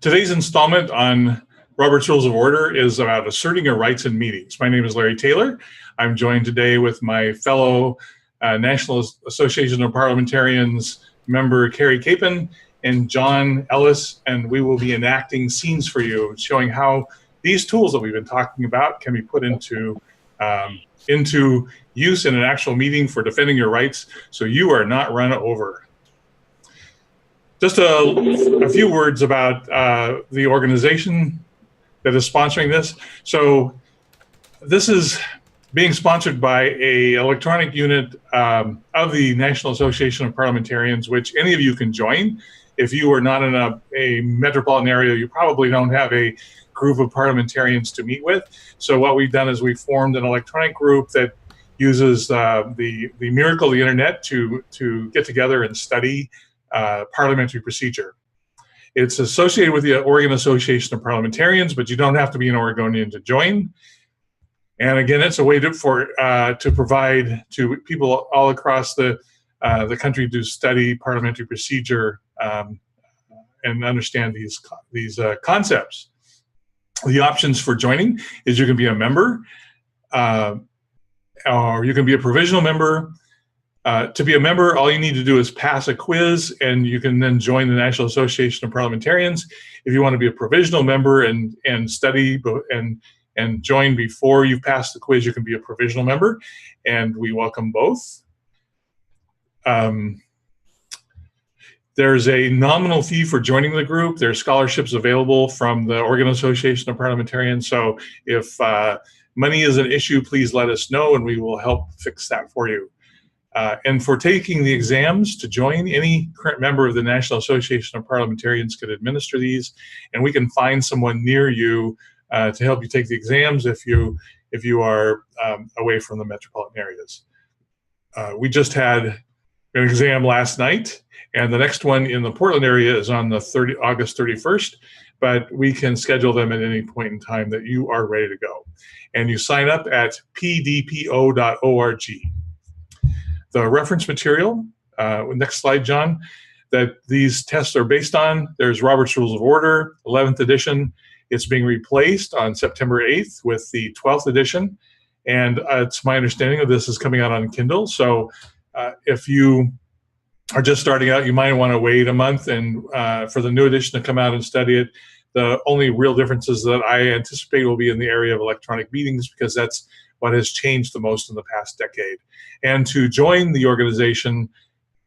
Today's installment on Robert's Rules of Order is about asserting your rights in meetings. My name is Larry Taylor. I'm joined today with my fellow National Association of Parliamentarians member Keri Capen and John Ellis, and we will be enacting scenes for you, showing how these tools that we've been talking about can be put into use in an actual meeting for defending your rights so you are not run over. Just a few words about the organization that is sponsoring this. So this is being sponsored by an electronic unit of the National Association of Parliamentarians, which any of you can join. If you are not in a metropolitan area, you probably don't have a group of parliamentarians to meet with. So what we've done is we've formed an electronic group that uses the miracle of the internet to get together and study parliamentary procedure. It's associated with the Oregon Association of Parliamentarians, but you don't have to be an Oregonian to join. And again, it's a way to provide to people all across the country to study parliamentary procedure and understand these concepts. The options for joining is you can be a member, or you can be a provisional member. To be a member, all you need to do is pass a quiz, and you can then join the National Association of Parliamentarians. If you want to be a provisional member and study and join before you've passed the quiz, you can be a provisional member, and we welcome both. There's a nominal fee for joining the group. There's scholarships available from the Oregon Association of Parliamentarians. So if money is an issue, please let us know, and we will help fix that for you. And for taking the exams to join, any current member of the National Association of Parliamentarians could administer these, and we can find someone near you to help you take the exams if you are away from the metropolitan areas. We just had an exam last night, and the next one in the Portland area is on the August 31st, but we can schedule them at any point in time that you are ready to go. And you sign up at pdpo.org. The reference material, next slide, John, that these tests are based on, there's Robert's Rules of Order, 11th edition. It's being replaced on September 8th with the 12th edition. And it's my understanding that this is coming out on Kindle. So if you are just starting out, you might want to wait a month and for the new edition to come out and study it. The only real differences that I anticipate will be in the area of electronic meetings, because that's what has changed the most in the past decade. And to join the organization,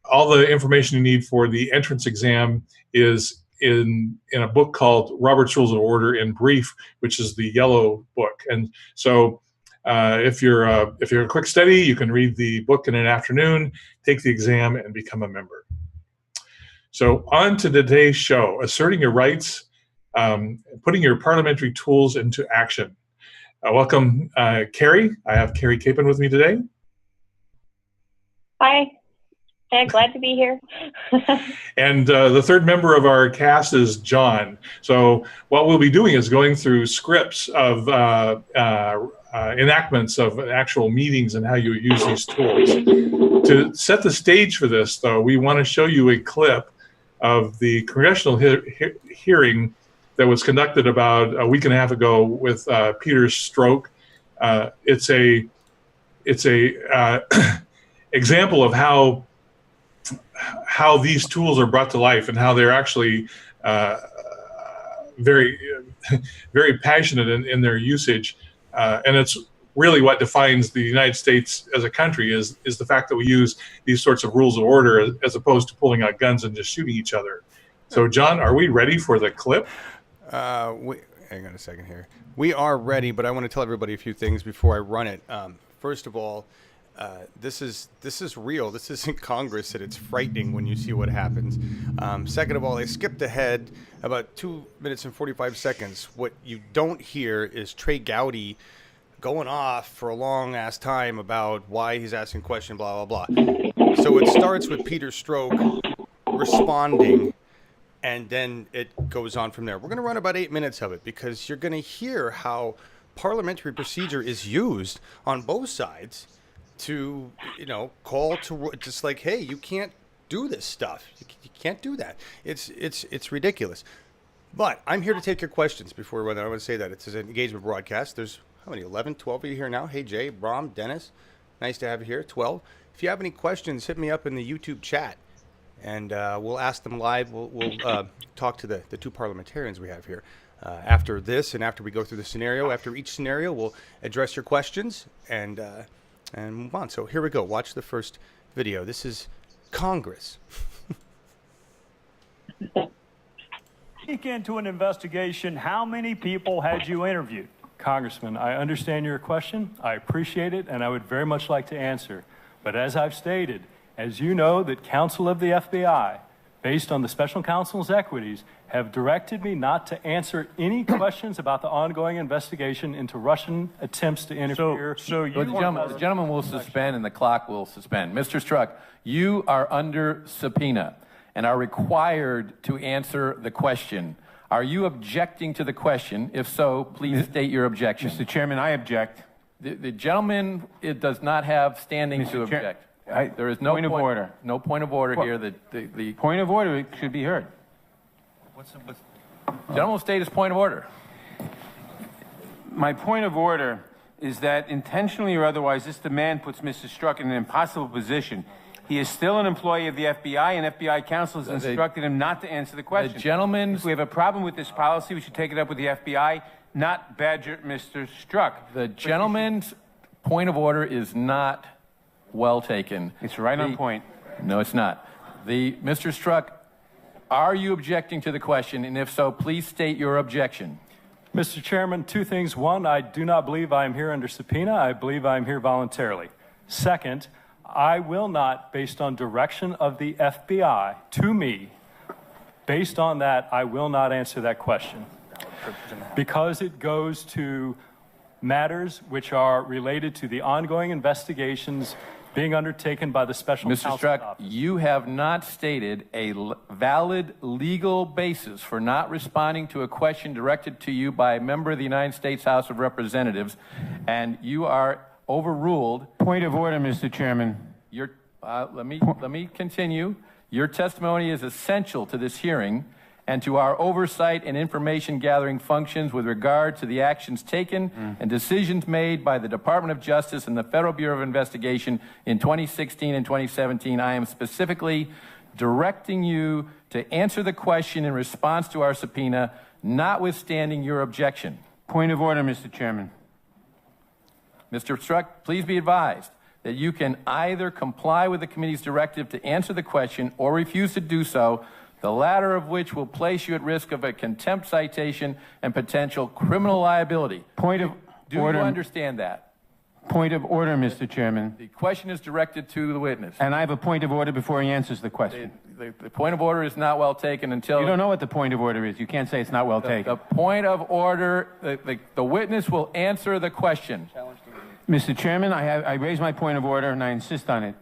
all the information you need for the entrance exam is in a book called Robert's Rules of Order in Brief, which is the yellow book. And so if you're a quick study, you can read the book in an afternoon, take the exam, and become a member. So on to today's show, asserting your rights, putting your parliamentary tools into action. Welcome, Keri. I have Keri Capen with me today. Hi. Yeah, glad to be here. And the third member of our cast is John. So what we'll be doing is going through scripts of enactments of actual meetings and how you use these tools. To set the stage for this, though, we want to show you a clip of the congressional hearing that was conducted about a week and a half ago with Peter Strzok. It's a example of how these tools are brought to life and how they're actually very passionate in their usage. And it's really what defines the United States as a country is the fact that we use these sorts of rules of order as opposed to pulling out guns and just shooting each other. So, John, are we ready for the clip? Hang on a second here. We are ready, but I want to tell everybody a few things before I run it. First of all, this is real. This isn't Congress, and it's frightening when you see what happens. Second of all, I skipped ahead about 2 minutes and 45 seconds. What you don't hear is Trey Gowdy going off for a long ass time about why he's asking questions, blah, blah, blah. So it starts with Peter Strzok responding, and then it goes on from there. We're going to run about 8 minutes of it because you're going to hear how parliamentary procedure is used on both sides to, call to just like, hey, you can't do this stuff. You can't do that. It's ridiculous. But I'm here to take your questions before we run out. I want to say that it's an engagement broadcast. There's how many? 11, 12 of you here now. Hey, Jay, Brom, Dennis. Nice to have you here. 12. If you have any questions, hit me up in the YouTube chat, and we'll ask them live. We'll talk to the two parliamentarians we have here. After this and after we go through the scenario, after each scenario, we'll address your questions and move on. So here we go. Watch the first video. This is Congress. Into an investigation, how many people had you interviewed? Congressman, I understand your question. I appreciate it, and I would very much like to answer. But as I've stated, as you know, that counsel of the FBI, based on the special counsel's equities, have directed me not to answer any questions about the ongoing investigation into Russian attempts to interfere. The gentleman will suspend and the clock will suspend. Mr. Strzok, you are under subpoena and are required to answer the question. Are you objecting to the question? If so, please state your objection. Mr. Chairman, I object. The gentleman it does not have standing to object. There is no point of order. No point of order here. The Point of order should be heard. gentleman will state his point of order. My point of order is that intentionally or otherwise, this demand puts Mr. Strzok in an impossible position. He is still an employee of the FBI, and FBI counsel has instructed him not to answer the question. The gentleman... If we have a problem with this policy, we should take it up with the FBI, not badger Mr. Strzok. The gentleman's point of order is not well taken. It's right on point. No, it's not. Mr. Strzok, are you objecting to the question? And if so, please state your objection. Mr. Chairman, two things. One, I do not believe I am here under subpoena. I believe I am here voluntarily. Second, I will not, based on direction of the FBI to me, based on that, I will not answer that question because it goes to matters which are related to the ongoing investigations being undertaken by the special Mr. counsel's Strzok, office. you have not stated a valid legal basis for not responding to a question directed to you by a member of the United States House of Representatives, and you are overruled. Point of order, Mr. Chairman. Let me continue. Your testimony is essential to this hearing and to our oversight and information gathering functions with regard to the actions taken and decisions made by the Department of Justice and the Federal Bureau of Investigation in 2016 and 2017. I am specifically directing you to answer the question in response to our subpoena, notwithstanding your objection. Point of order, Mr. Chairman. Mr. Strzok, please be advised that you can either comply with the committee's directive to answer the question or refuse to do so, the latter of which will place you at risk of a contempt citation and potential criminal liability. Point of order. Do you understand that? Point of order, Mr. Chairman. The question is directed to the witness. And I have a point of order before he answers the question. The point of order is not well taken until... You don't know what the point of order is. You can't say it's not well taken. The point of order, the witness will answer the question. Mr. Chairman, I raise my point of order and I insist on it.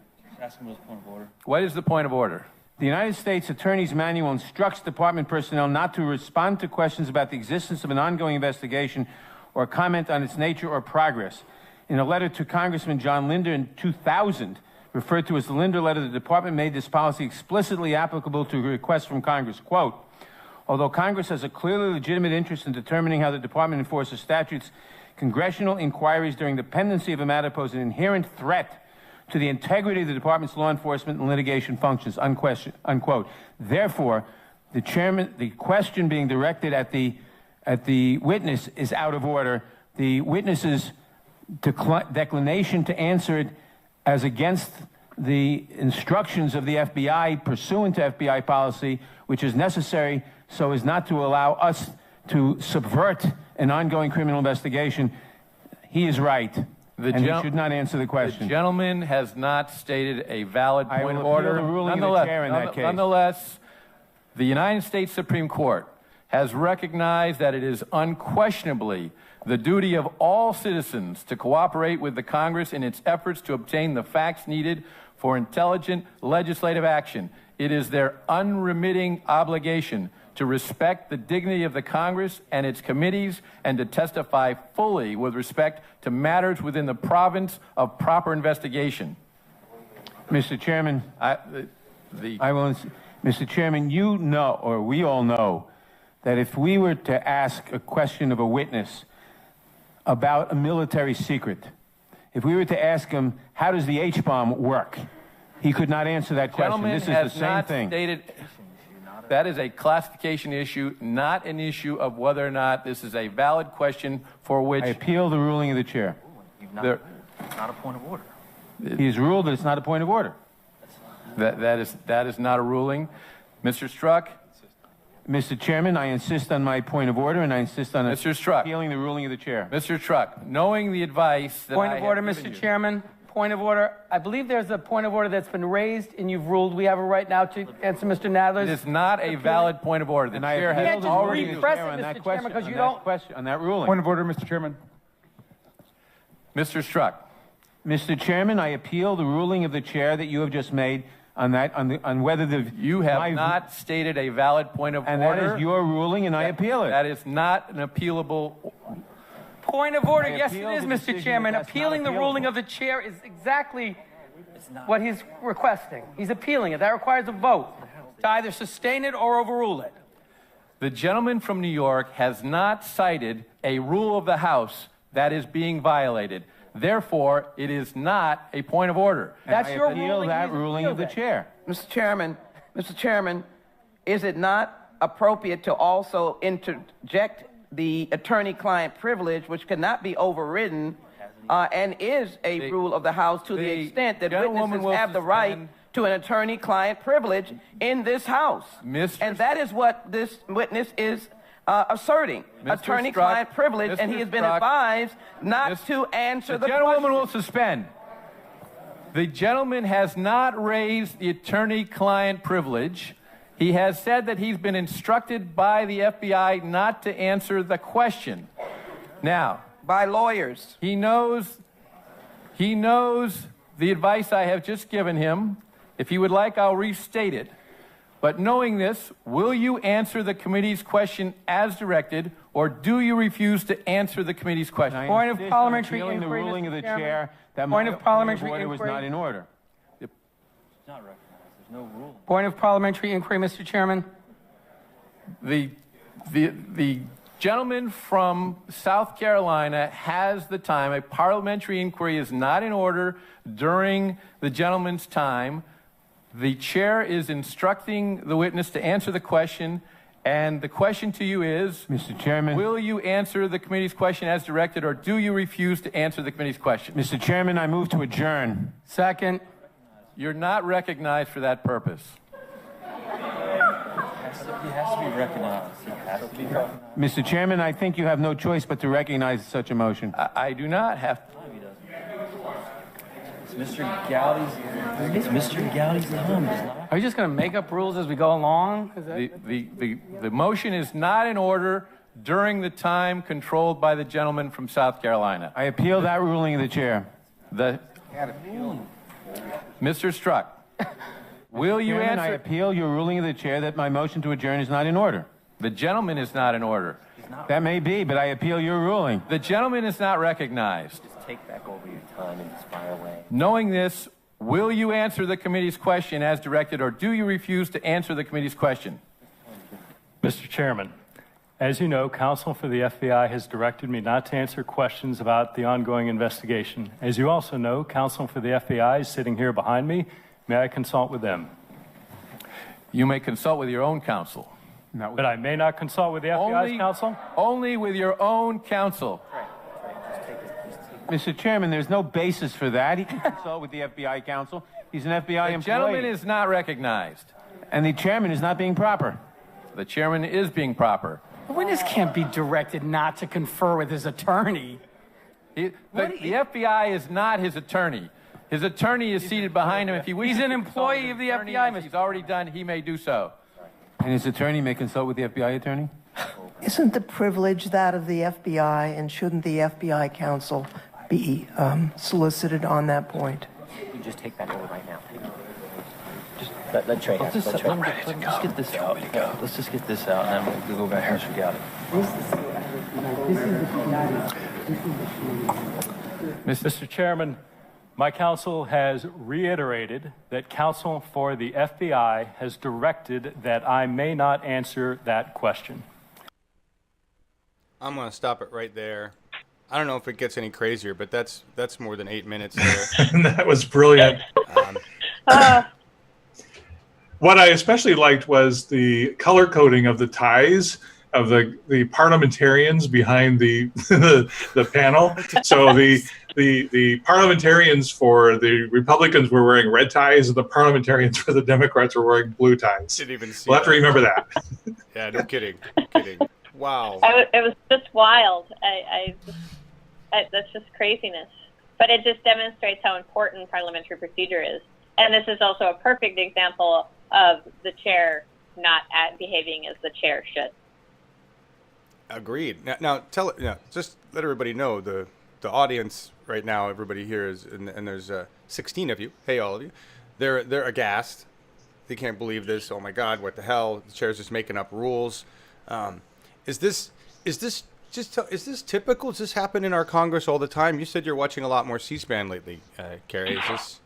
What is the point of order? The United States Attorney's Manual instructs department personnel not to respond to questions about the existence of an ongoing investigation or comment on its nature or progress. In a letter to Congressman John Linder in 2000, referred to as the Linder letter, the department made this policy explicitly applicable to a request from Congress. Quote, although Congress has a clearly legitimate interest in determining how the department enforces statutes, congressional inquiries during the pendency of a matter pose an inherent threat to the integrity of the department's law enforcement and litigation functions, unquote. Therefore, the question being directed at the witness is out of order. The witness's declination to answer it as against the instructions of the FBI pursuant to FBI policy, which is necessary so as not to allow us to subvert an ongoing criminal investigation. He is right. And he should not answer the question. The gentleman has not stated a valid point of order. The ruling of the chair in that case. Nonetheless, the United States Supreme Court has recognized that it is unquestionably the duty of all citizens to cooperate with the Congress in its efforts to obtain the facts needed for intelligent legislative action. It is their unremitting obligation to respect the dignity of the Congress and its committees and to testify fully with respect to matters within the province of proper investigation. Mr. Chairman, Mr. Chairman, you know, or we all know, that if we were to ask a question of a witness about a military secret, if we were to ask him, how does the H-bomb work? He could not answer that question. This is the same thing. That is a classification issue, not an issue of whether or not this is a valid question for which... I appeal the ruling of the chair. It's not a point of order. He's ruled that it's not a point of order. That is not a ruling. Mr. Strzok? Mr. Chairman, I insist on my point of order, and I insist on Mr. Strzok. appealing the ruling of the chair. Mr. Strzok, knowing the advice that Point I of order, have given Mr. you- Chairman. Point of order. I believe there's a point of order that's been raised, and you've ruled we have a right now to answer Mr. Nadler's. It is not a valid point of order. The And I chair appeal has can't the just already... ruling of the repress chair it, on that Mr. question, Chairman, 'cause on you that don't- question, on that ruling. Point of order, Mr. Chairman. Mr. Strzok, Mr. Chairman, I appeal the ruling of the chair that you have just made on that, on whether the... you have not stated a valid point of And order. that is your ruling, and I appeal it. That is not an appealable... Point of order. I Yes, it appeal is, the Mr. decision Chairman. that that's not Appealing the ruling appealable. of the chair is exactly what he's requesting. He's appealing it. That requires a vote to either sustain it or overrule it. The gentleman from New York has not cited a rule of the House that is being violated. Therefore, it is not a point of order. That's I your appeal ruling. that He's ruling of the appealed it. chair. Mr. Chairman, is it not appropriate to also interject the attorney-client privilege, which cannot be overridden, and is a rule of the House to the the extent that gentlewoman witnesses will have the right suspend- to an attorney-client privilege in this House? Mr. And that is what this witness is asserting, Mr. attorney-client Strzok, privilege, and Mr. he has been Strzok, advised not Miss- to answer The the gentlewoman question. will suspend. The gentleman has not raised the attorney-client privilege. He has said that he's been instructed by the FBI not to answer the question. Now, By lawyers. he knows the advice I have just given him. If he would like, I'll restate it. But knowing this, will you answer the committee's question as directed, or do you refuse to answer the committee's question? I Point of insist on parliamentary appealing inquiry, the ruling Mr. of the Chairman. chair that Point my of parliamentary order was inquiry. not in order. Point of parliamentary inquiry, Mr. Chairman. The gentleman from South Carolina has the time. A parliamentary inquiry is not in order during the gentleman's time. The chair is instructing the witness to answer the question, and the question to you is, Mr. Chairman. will you answer the committee's question as directed, or do you refuse to answer the committee's question? Mr. Chairman, I move to adjourn. Second. You're not recognized for that purpose. He has to be recognized. He has to be recognized. Mr. Chairman, I think you have no choice but to recognize such a motion. I do not have to. It's Mr. Gowdy's time. It's not. Are you just going to make up rules as we go along? Is that... The motion is not in order during the time controlled by the gentleman from South Carolina. I appeal that ruling of the chair. Mr. Strzok, will you Chairman, I answer? appeal your ruling of the chair that my motion to adjourn is not in order. The gentleman is not in order. That may be, but I appeal your ruling. The gentleman is not recognized. Just take back over your time and inspire away. Knowing this, will you answer the committee's question as directed, or do you refuse to answer the committee's question? Mr. Chairman, as you know, counsel for the FBI has directed me not to answer questions about the ongoing investigation. As you also know, counsel for the FBI is sitting here behind me. May I consult with them? You may consult with your own counsel. But I may not consult with the FBI's counsel? Only with your own counsel. Mr. Chairman, there's no basis for that. He can consult with the FBI counsel. He's an FBI The employee. gentleman is not recognized. And the chairman is not being proper. The chairman is being proper. The witness can't be directed not to confer with his attorney. The FBI is not his attorney. His attorney is seated behind him. If he wishes He's an to consult employee with of his the attorney, FBI, as he's already done, he may do so. And his attorney may consult with the FBI attorney? Isn't the privilege that of the FBI, and shouldn't the FBI counsel be solicited on that point? You just take that over right now. Just Let Trey have it. Let's get this out. Let's just get this out, and then we'll go back here. We got it. Mr. Chairman, my counsel has reiterated that counsel for the FBI has directed that I may not answer that question. I'm going to stop it right there. I don't know if it gets any crazier, but that's more than 8 minutes there. That was brilliant. What I especially liked was the color coding of the ties of the parliamentarians behind the the panel. So the parliamentarians for the Republicans were wearing red ties, and the parliamentarians for the Democrats were wearing blue ties. Didn't even see we'll have to remember that. Yeah, no kidding. Wow. It was just wild. That's just craziness. But it just demonstrates how important parliamentary procedure is. And this is also a perfect example of the chair not behaving as the chair should. Agreed. Now just let everybody know, the audience right now, everybody here is, and there's 16 of you. Hey, all of you. They're aghast. They can't believe this. Oh my God, what the hell? The chair's just making up rules. Is this typical? Does this happen in our Congress all the time? You said you're watching a lot more C-SPAN lately, Keri. Is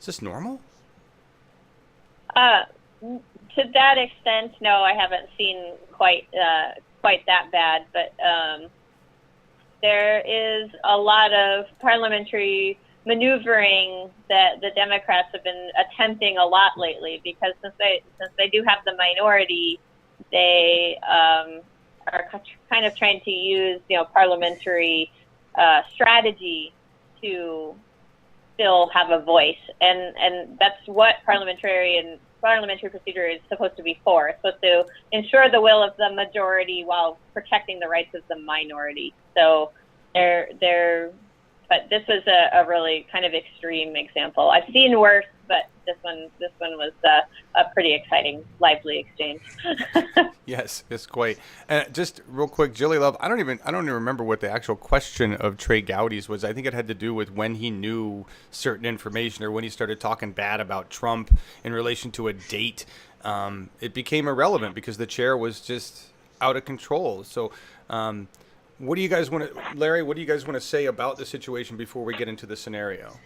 this normal? To that extent, no, I haven't seen quite that bad. But there is a lot of parliamentary maneuvering that the Democrats have been attempting a lot lately, because since they do have the minority, they are kind of trying to use parliamentary strategy to still have a voice, and that's what parliamentary procedure is supposed to be for. It's supposed to ensure the will of the majority while protecting the rights of the minority. So but this was a really kind of extreme example. I've seen worse, but this one was a pretty exciting, lively exchange. Yes, it's quite. And just real quick, Jilly Love, I don't even remember what the actual question of Trey Gowdy's was. I think it had to do with when he knew certain information, or when he started talking bad about Trump in relation to a date. It became irrelevant because the chair was just out of control. So, what do you guys want to, Larry? What do you guys want to say about the situation before we get into the scenario?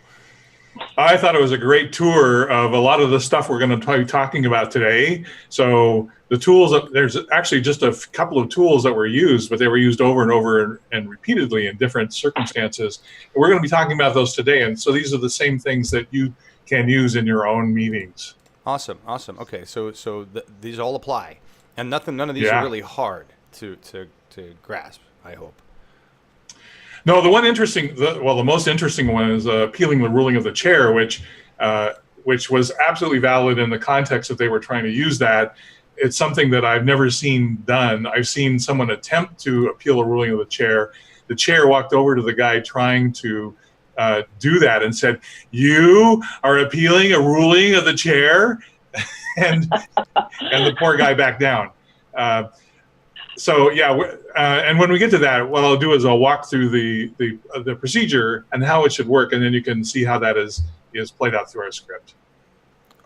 I thought it was a great tour of a lot of the stuff we're going to be talking about today. So the tools, there's actually just a couple of tools that were used, but they were used over and over and repeatedly in different circumstances. And we're going to be talking about those today. And so these are the same things that you can use in your own meetings. Awesome. Okay, so these all apply, and none of these are really hard to grasp, I hope. No, the most interesting one is appealing the ruling of the chair, which was absolutely valid in the context that they were trying to use that. It's something that I've never seen done. I've seen someone attempt to appeal a ruling of the chair. The chair walked over to the guy trying to do that and said, "You are appealing a ruling of the chair," and the poor guy backed down. And when we get to that, what I'll do is I'll walk through the procedure and how it should work, and then you can see how that is played out through our script.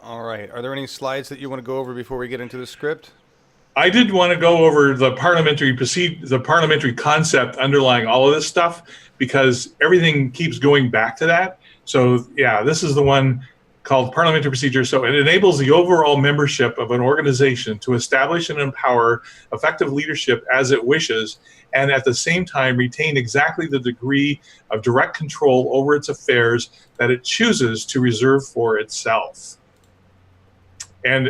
All right. Are there any slides that you want to go over before we get into the script? I did want to go over the parliamentary concept underlying all of this stuff, because everything keeps going back to that. So yeah, this is the one called Parliamentary Procedure. So it enables the overall membership of an organization to establish and empower effective leadership as it wishes, and at the same time retain exactly the degree of direct control over its affairs that it chooses to reserve for itself. And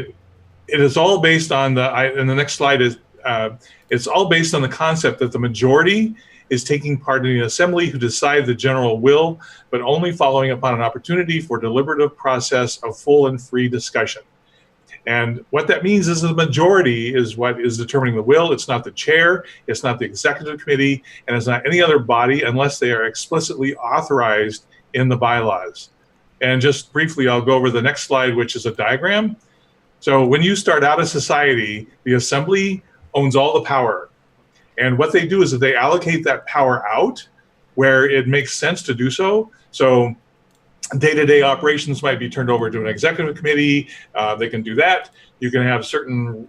it is all based on and the next slide is, it's all based on the concept that the majority is taking part in the assembly who decide the general will, but only following upon an opportunity for deliberative process of full and free discussion. And what that means is the majority is what is determining the will. It's not the chair, it's not the executive committee, and it's not any other body unless they are explicitly authorized in the bylaws. And just briefly, I'll go over the next slide, which is a diagram. So when you start out a society, the assembly owns all the power. And what they do is that they allocate that power out where it makes sense to do so. So day-to-day operations might be turned over to an executive committee. They can do that. You can have certain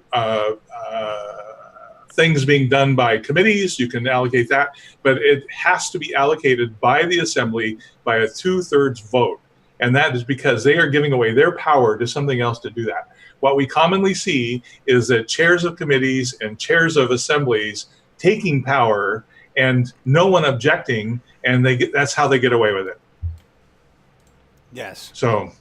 things being done by committees. You can allocate that, but it has to be allocated by the assembly by a 2/3 vote. And that is because they are giving away their power to something else to do that. What we commonly see is that chairs of committees and chairs of assemblies taking power and no one objecting, and that's how they get away with it. Yes. So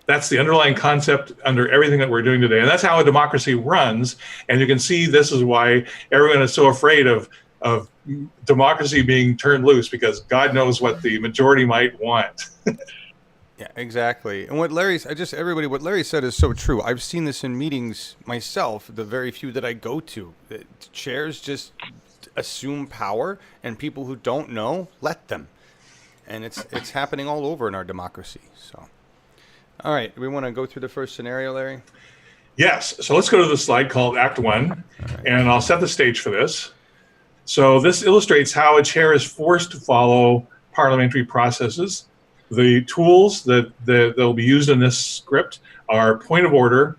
that's the underlying concept under everything that we're doing today. And that's how a democracy runs. And you can see this is why everyone is so afraid of democracy being turned loose, because God knows what the majority might want. Yeah, exactly. And what Larry said is so true. I've seen this in meetings myself, the very few that I go to. The chairs just assume power, and people who don't know, let them. And it's happening all over in our democracy. So, all right, do we want to go through the first scenario, Larry? Yes. So let's go to the slide called Act 1, right. And I'll set the stage for this. So this illustrates how a chair is forced to follow parliamentary processes. The tools that will be used in this script are point of order.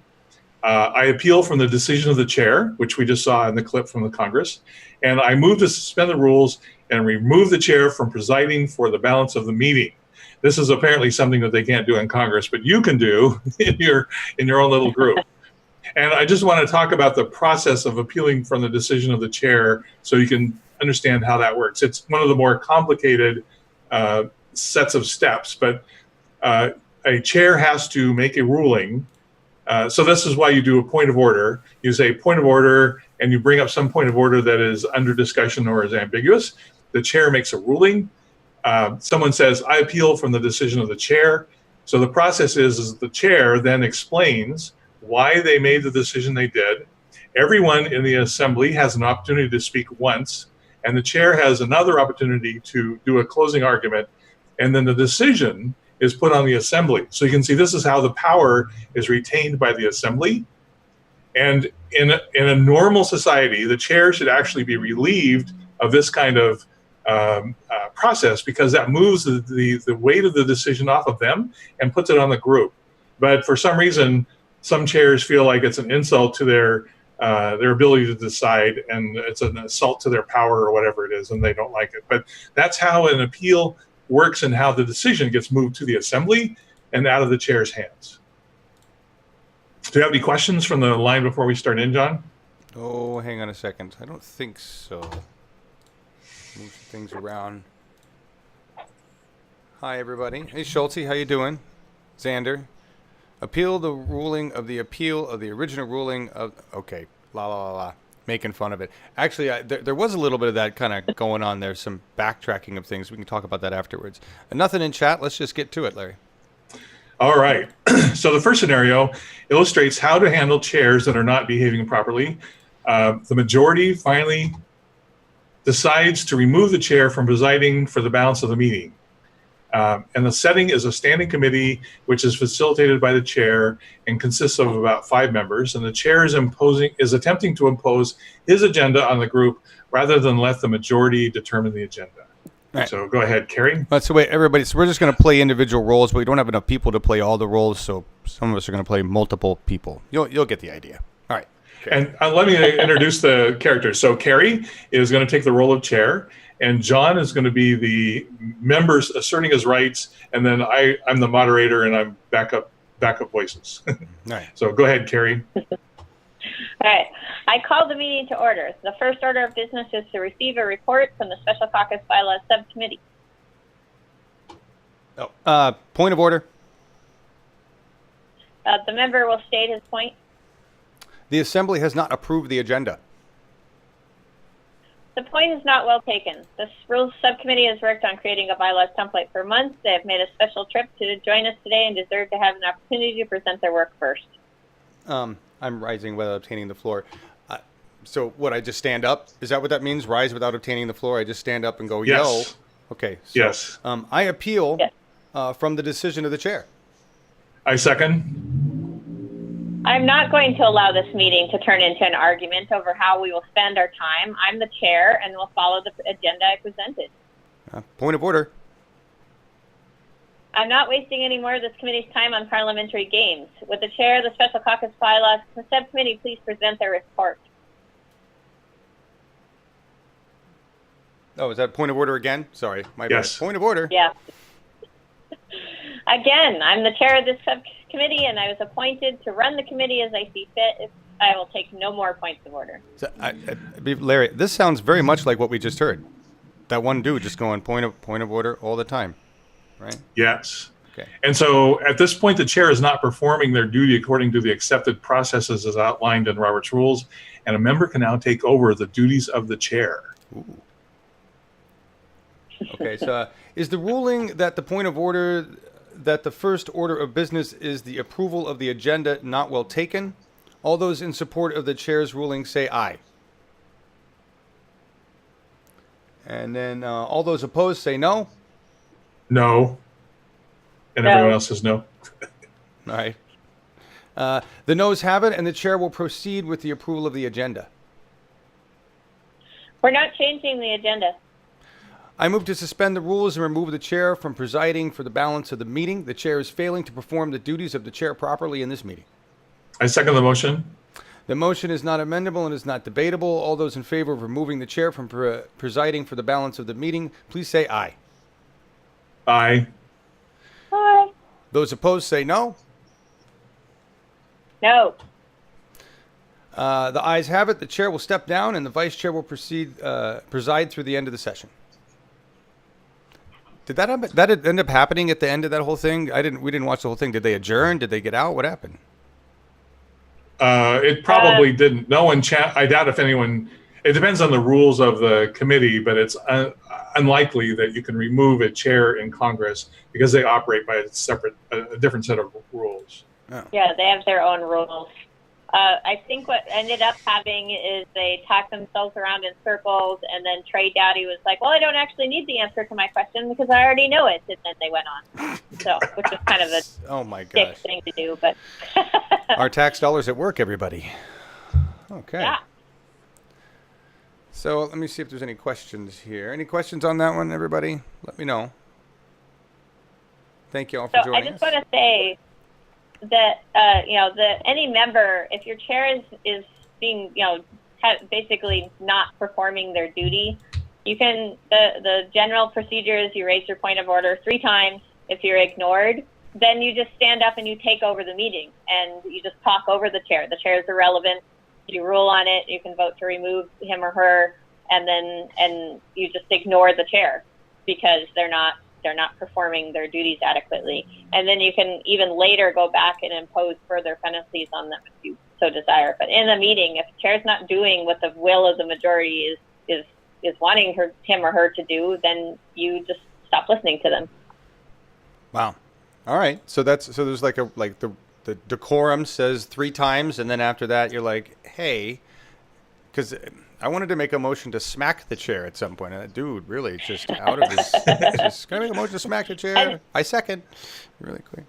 I appeal from the decision of the chair, which we just saw in the clip from the Congress, and I move to suspend the rules and remove the chair from presiding for the balance of the meeting. This is apparently something that they can't do in Congress, but you can do in your own little group. And I just want to talk about the process of appealing from the decision of the chair so you can understand how that works. It's one of the more complicated sets of steps, but a chair has to make a ruling. So this is why you do a point of order. You say point of order, and you bring up some point of order that is under discussion or is ambiguous. The chair makes a ruling. Someone says, I appeal from the decision of the chair. So the process is the chair then explains why they made the decision they did. Everyone in the assembly has an opportunity to speak once, and the chair has another opportunity to do a closing argument, and then the decision is put on the assembly. So you can see this is how the power is retained by the assembly. And in a normal society, the chair should actually be relieved of this kind of process, because that moves the weight of the decision off of them and puts it on the group. But for some reason, some chairs feel like it's an insult to their ability to decide, and it's an assault to their power or whatever it is, and they don't like it. But that's how an appeal works and how the decision gets moved to the assembly and out of the chair's hands. Do you have any questions from the line before we start in, John? Oh, hang on a second. I don't think so. Move some things around. Hi, everybody. Hey, Schulte, how you doing? Xander. Appeal the ruling of the appeal of the original ruling of... Okay, la. Making fun of it. Actually, there was a little bit of that kind of going on there, some backtracking of things. We can talk about that afterwards. Nothing in chat. Let's just get to it, Larry. All right. So the first scenario illustrates how to handle chairs that are not behaving properly. The majority finally decides to remove the chair from presiding for the balance of the meeting. And the setting is a standing committee, which is facilitated by the chair and consists of about 5 members. And the chair is attempting to impose his agenda on the group rather than let the majority determine the agenda. Right. So go ahead, Keri. So wait, everybody. So we're just going to play individual roles, but we don't have enough people to play all the roles. So some of us are going to play multiple people. You'll get the idea. All right. Okay. And let me introduce the characters. So Keri is going to take the role of chair, and John is going to be the members asserting his rights, and then I'm the moderator, and I'm backup voices. Right. So go ahead, Keri. All right. I call the meeting to order. The first order of business is to receive a report from the Special Caucus Bylaws Subcommittee. Point of order. The member will state his point. The Assembly has not approved the agenda. The point is not well taken. The Rules Subcommittee has worked on creating a bylaws template for months. They have made a special trip to join us today and deserve to have an opportunity to present their work first. I'm rising without obtaining the floor. So what, I just stand up? Is that what that means? Rise without obtaining the floor? I just stand up and go, yes. Yo. Okay. So, yes. I appeal from the decision of the chair. I second. I'm not going to allow this meeting to turn into an argument over how we will spend our time. I'm the chair and will follow the agenda I presented. Point of order. I'm not wasting any more of this committee's time on parliamentary games. Would the chair of the Special Caucus Bylaws Subcommittee please present their report? Oh, is that point of order again? Sorry, my Yes. bad. Point of order. Yeah. Again, I'm the chair of this subcommittee, and I was appointed to run the committee as I see fit. I will take no more points of order. So, Larry, this sounds very much like what we just heard. That one dude just going point of order all the time, right? Yes. Okay. And so at this point, the chair is not performing their duty according to the accepted processes as outlined in Robert's Rules, and a member can now take over the duties of the chair. Ooh. Okay, so is the ruling that the point of order, that the first order of business is the approval of the agenda not well taken? All those in support of the chair's ruling say aye. And then all those opposed say no. No. And No. everyone else says no. All right. The noes have it, and the chair will proceed with the approval of the agenda. We're not changing the agenda. I move to suspend the rules and remove the chair from presiding for the balance of the meeting. The chair is failing to perform the duties of the chair properly in this meeting. I second the motion. The motion is not amendable and is not debatable. All those in favor of removing the chair from presiding for the balance of the meeting, please say aye. Aye. Aye. Those opposed say no. No. The ayes have it. The chair will step down, and the vice chair will preside through the end of the session. Did that end up happening at the end of that whole thing? We didn't watch the whole thing. Did they adjourn? Did they get out? What happened? It probably didn't. No one I doubt if anyone. It depends on the rules of the committee, but it's unlikely that you can remove a chair in Congress because they operate by a different set of rules. Oh. Yeah, they have their own rules. I think what ended up having is they talked themselves around in circles, and then Trey Dowdy was like, well, I don't actually need the answer to my question because I already know it, and then they went on. So, which is kind of a Oh my dick gosh. thing to do, but Our tax dollars at work, everybody. Okay. yeah. So let me see if there's any questions here. Any questions on that one, everybody? Let me know. Thank you all for So joining I just us. want to say that that any member, if your chair is being basically not performing their duty, you can the general procedure is you raise your point of order 3 times. If you're ignored, then you just stand up and you take over the meeting and you just talk over the chair. The chair is irrelevant. You rule on it. You can vote to remove him or her, and you just ignore the chair because they're not performing their duties adequately. And then you can even later go back and impose further penalties on them if you so desire. But in a meeting, if the chair's not doing what the will of the majority is wanting him or her to do, then you just stop listening to them. Wow. All right. So there's the decorum says 3 times, and then after that you're like, hey, because I wanted to make a motion to smack the chair at some point, and that dude really just out of his. Just gonna make a motion to smack the chair. I second. Really quick.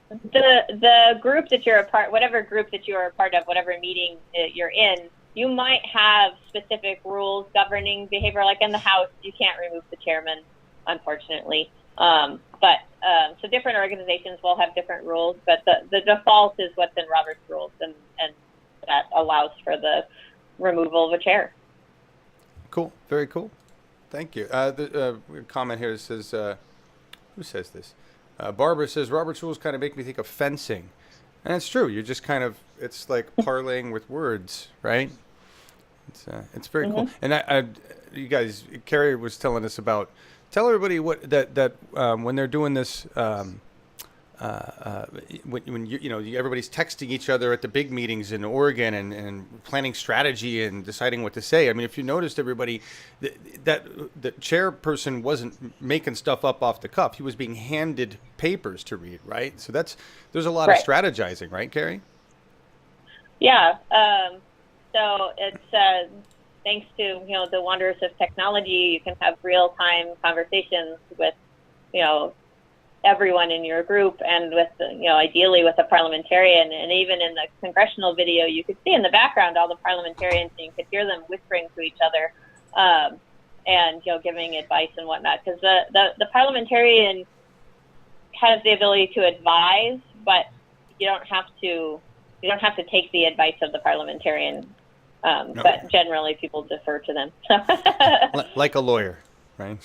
The group that you're a part, whatever group that you are a part of, whatever meeting you're in, you might have specific rules governing behavior. Like in the House, you can't remove the chairman, unfortunately. So different organizations will have different rules, but the default is what's in Robert's Rules, and that allows for the removal of a chair. Cool. Very cool. Thank you. The comment here says, who says this? Barbara says, Robert's Rules kind of make me think of fencing. And it's true. You're just kind of, it's like parlaying with words, right? It's very cool. And you guys, Keri was telling us about, tell everybody what that when they're doing this, when everybody's texting each other at the big meetings in Oregon and planning strategy and deciding what to say. I mean, if you noticed, everybody, that the chairperson wasn't making stuff up off the cuff. He was being handed papers to read, right? So there's a lot of strategizing, right, Keri? Yeah. So it's thanks to the wonders of technology, you can have real-time conversations with everyone in your group, and with ideally with a parliamentarian. And even in the congressional video, you could see in the background all the parliamentarians, and you could hear them whispering to each other, and giving advice and whatnot. Because the parliamentarian has the ability to advise, but you don't have to take the advice of the parliamentarian. But generally, people defer to them. Like a lawyer, right?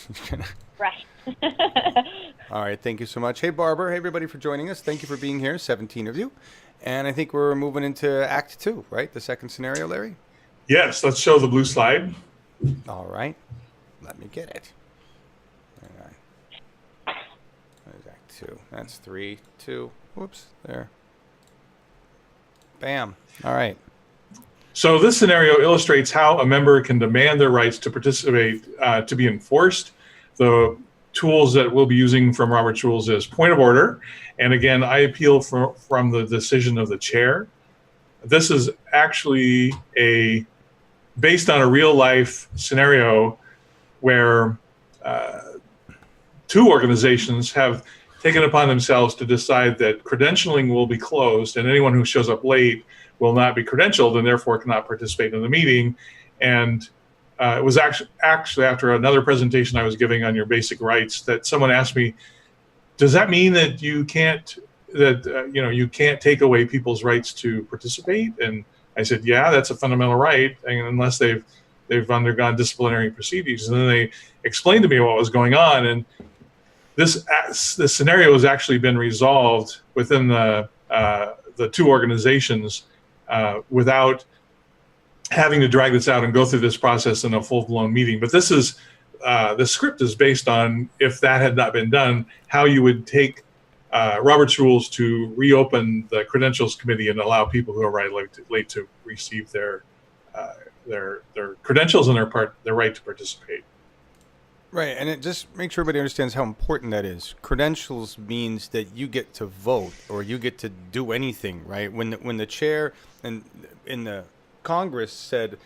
Right. All right. Thank you so much. Hey, Barbara. Hey, everybody, for joining us. Thank you for being here. 17 of you. And I think we're moving into Act 2, right? The second scenario, Larry? Yes, let's show the blue slide. All right. Let me get it. All right. There's Act 2. That's 3, 2. Whoops. There. Bam. All right. So this scenario illustrates how a member can demand their rights to participate to be enforced. The tools that we'll be using from Robert's Rules is point of order. And again, I appeal from the decision of the chair. This is actually based on a real life scenario where two organizations have taken upon themselves to decide that credentialing will be closed and anyone who shows up late will not be credentialed and therefore cannot participate in the meeting. And it was actually after another presentation I was giving on your basic rights that someone asked me, does that mean that you can't take away people's rights to participate? And I said, yeah, that's a fundamental right, unless they've undergone disciplinary procedures. And then they explained to me what was going on. And this scenario has actually been resolved within the two organizations without having to drag this out and go through this process in a full-blown meeting. But this is the script is based on, if that had not been done, how you would take Robert's Rules to reopen the Credentials Committee and allow people who arrive late to receive their credentials and their right to participate. Right, and it just make sure everybody understands how important that is. Credentials means that you get to vote or you get to do anything, right? When the chair and in the Congress said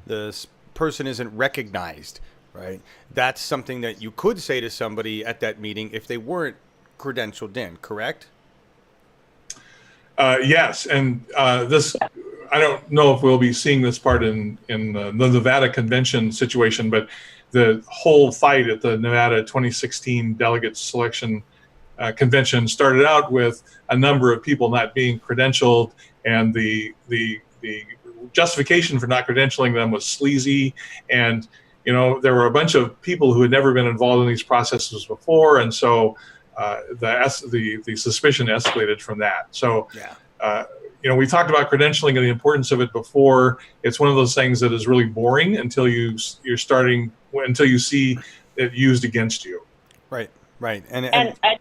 this person isn't recognized, right? That's something that you could say to somebody at that meeting if they weren't credentialed in, correct? Yes, and this, I don't know if we'll be seeing this part in the Nevada convention situation, but the whole fight at the Nevada 2016 delegate selection convention started out with a number of people not being credentialed, and the justification for not credentialing them was sleazy. And there were a bunch of people who had never been involved in these processes before, and so the suspicion escalated from that. So, we talked about credentialing and the importance of it before. It's one of those things that is really boring until you see it used against you. Right. And I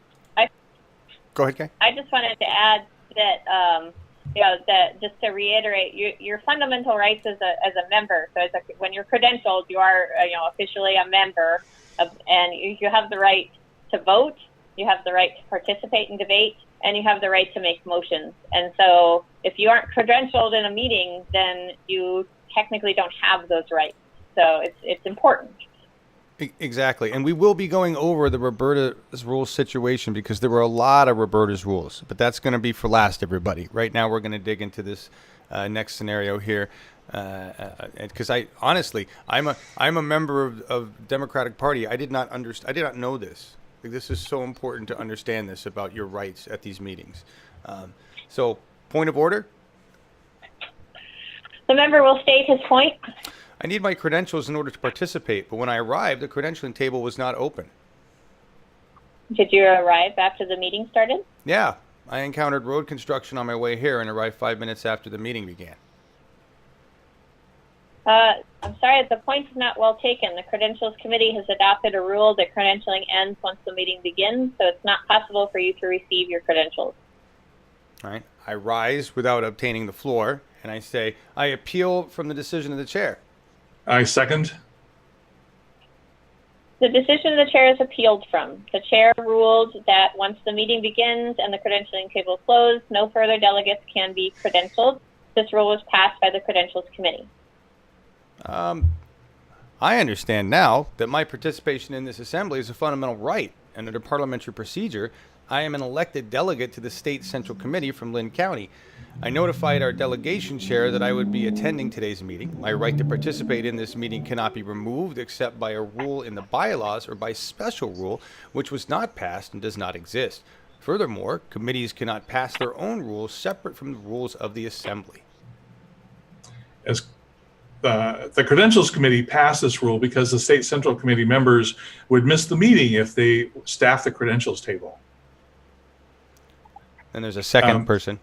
go ahead, Kay. I just wanted to add that that just to reiterate, your fundamental rights as a member. So when you're credentialed, you are officially a member and you have the right to vote. You have the right to participate in debate, and you have the right to make motions. And so if you aren't credentialed in a meeting, then you technically don't have those rights. So it's important. Exactly. And we will be going over the Roberta's Rules situation because there were a lot of Roberta's Rules, but that's going to be for last, everybody. Right now we're going to dig into this next scenario here. Because I'm a member of Democratic Party. I did not know this. This is so important to understand this about your rights at these meetings. So, point of order? The member will state his point. I need my credentials in order to participate, but when I arrived, the credentialing table was not open. Did you arrive after the meeting started? Yeah. I encountered road construction on my way here and arrived 5 minutes after the meeting began. I'm sorry, the point is not well taken. The Credentials Committee has adopted a rule that credentialing ends once the meeting begins, so it's not possible for you to receive your credentials. All right. I rise without obtaining the floor, and I say, I appeal from the decision of the chair. I second. The decision the chair is appealed from. The chair ruled that once the meeting begins and the credentialing table closed, no further delegates can be credentialed. This rule was passed by the Credentials Committee. I understand now that my participation in this assembly is a fundamental right, and under parliamentary procedure, I am an elected delegate to the State Central Committee from Lynn County. I notified our delegation chair that I would be attending today's meeting. My right to participate in this meeting cannot be removed except by a rule in the bylaws or by special rule, which was not passed and does not exist. Furthermore, committees cannot pass their own rules separate from the rules of the Assembly. As the Credentials Committee passed this rule because the State Central Committee members would miss the meeting if they staffed the credentials table. And there's a second person.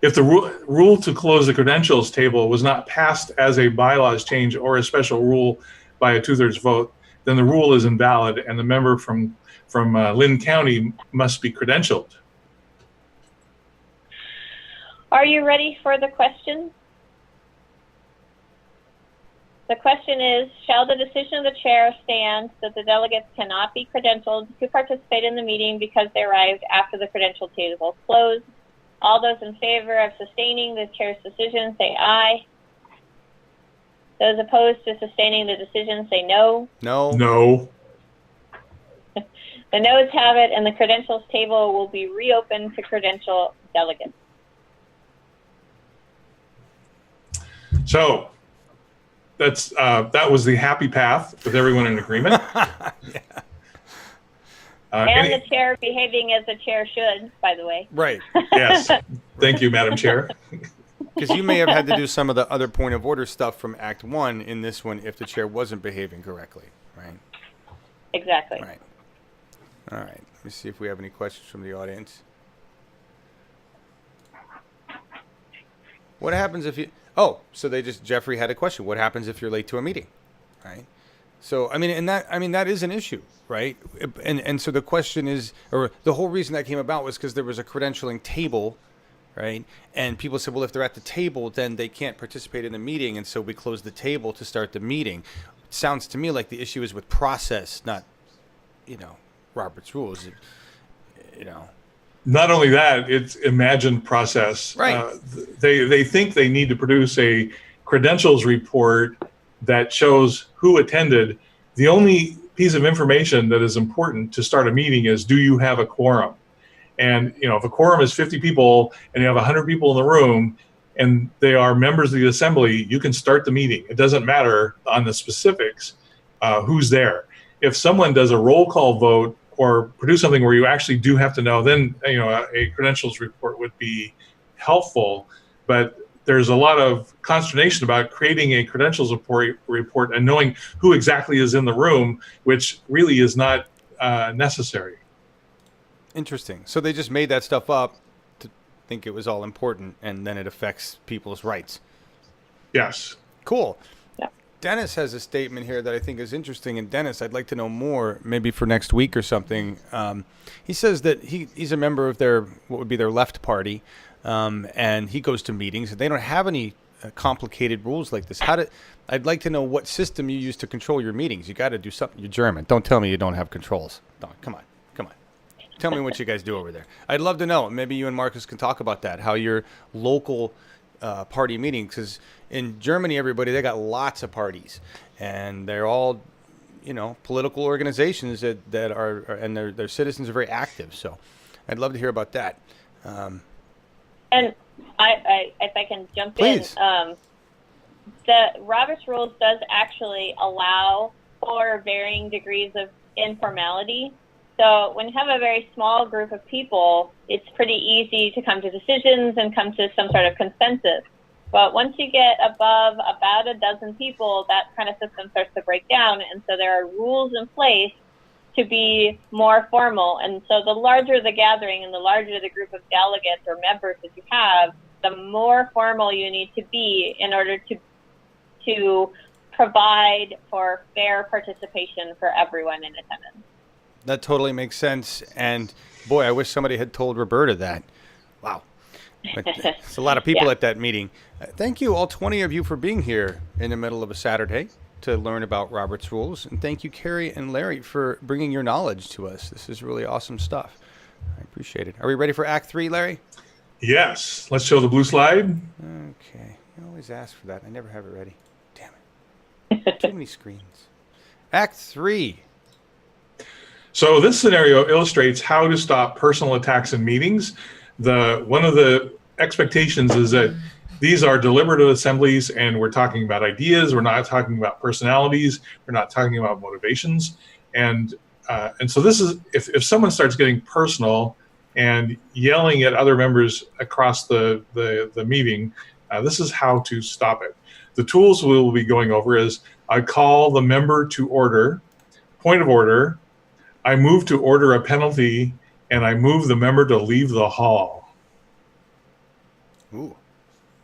If the rule to close the credentials table was not passed as a bylaws change or a special rule by a 2/3 vote, then the rule is invalid and the member from Lynn County must be credentialed. Are you ready for the question? The question is, shall the decision of the chair stand that the delegates cannot be credentialed to participate in the meeting because they arrived after the credential table closed? All those in favor of sustaining the chair's decision say aye. Those opposed to sustaining the decision say no. No. No. The noes have it, and the credentials table will be reopened to credential delegates. So that was the happy path with everyone in agreement. Yeah. And the chair behaving as the chair should, by the way. Right. Yes. Thank you, Madam Chair. Because you may have had to do some of the other point of order stuff from Act 1 in this one if the chair wasn't behaving correctly, right? Exactly. Right. All right. Let me see if we have any questions from the audience. What happens if you... Oh, so Jeffrey had a question. What happens if you're late to a meeting, right? So, that is an issue, right? And so the question is, or the whole reason that came about was because there was a credentialing table, right? And people said, well, if they're at the table, then they can't participate in the meeting. And so we closed the table to start the meeting. It sounds to me like the issue is with process, not, Robert's rules, Not only that, it's imagined process. Right. They think they need to produce a credentials report that shows who attended. The only piece of information that is important to start a meeting is, do you have a quorum? And, if a quorum is 50 people and you have 100 people in the room and they are members of the assembly, you can start the meeting. It doesn't matter on the specifics who's there. If someone does a roll call vote or produce something where you actually do have to know, then, a credentials report would be helpful. But there's a lot of consternation about creating a credentials report and knowing who exactly is in the room, which really is not necessary. Interesting. So they just made that stuff up to think it was all important, and then it affects people's rights. Yes. Cool. Yeah. Dennis has a statement here that I think is interesting. And Dennis, I'd like to know more, maybe for next week or something. He says that he's a member of what would be their left party. And he goes to meetings, and they don't have any complicated rules like this. I'd like to know what system you use to control your meetings. You got to do something. You're German. Don't tell me you don't have controls. Come on. Tell me what you guys do over there. I'd love to know. Maybe you and Marcus can talk about that, how your local party meetings, because in Germany, they got lots of parties, and they're all, political organizations that are, and their citizens are very active. So I'd love to hear about that. And if I can jump Please. in, the Robert's Rules does actually allow for varying degrees of informality. So when you have a very small group of people, it's pretty easy to come to decisions and come to some sort of consensus. But once you get above about a dozen people, that kind of system starts to break down. And so there are rules in place to be more formal. And so the larger the gathering and the larger the group of delegates or members that you have, the more formal you need to be in order to provide for fair participation for everyone in attendance. That totally makes sense. And boy, I wish somebody had told Roberta that. Wow. It's a lot of people at that meeting. Thank you, all 20 of you, for being here in the middle of a Saturday to learn about Robert's Rules. And thank you, Keri and Larry, for bringing your knowledge to us. This is really awesome stuff. I appreciate it. Are we ready for Act 3, Larry? Yes. Let's show the blue slide. Okay. You always ask for that. I never have it ready. Damn it. Too many screens. Act 3. So this scenario illustrates how to stop personal attacks in meetings. One of the expectations is that these are deliberative assemblies, and we're talking about ideas. We're not talking about personalities. We're not talking about motivations. And so this is, if someone starts getting personal and yelling at other members across the meeting, this is how to stop it. The tools we will be going over is I call the member to order, point of order, I move to order a penalty, and I move the member to leave the hall. Ooh,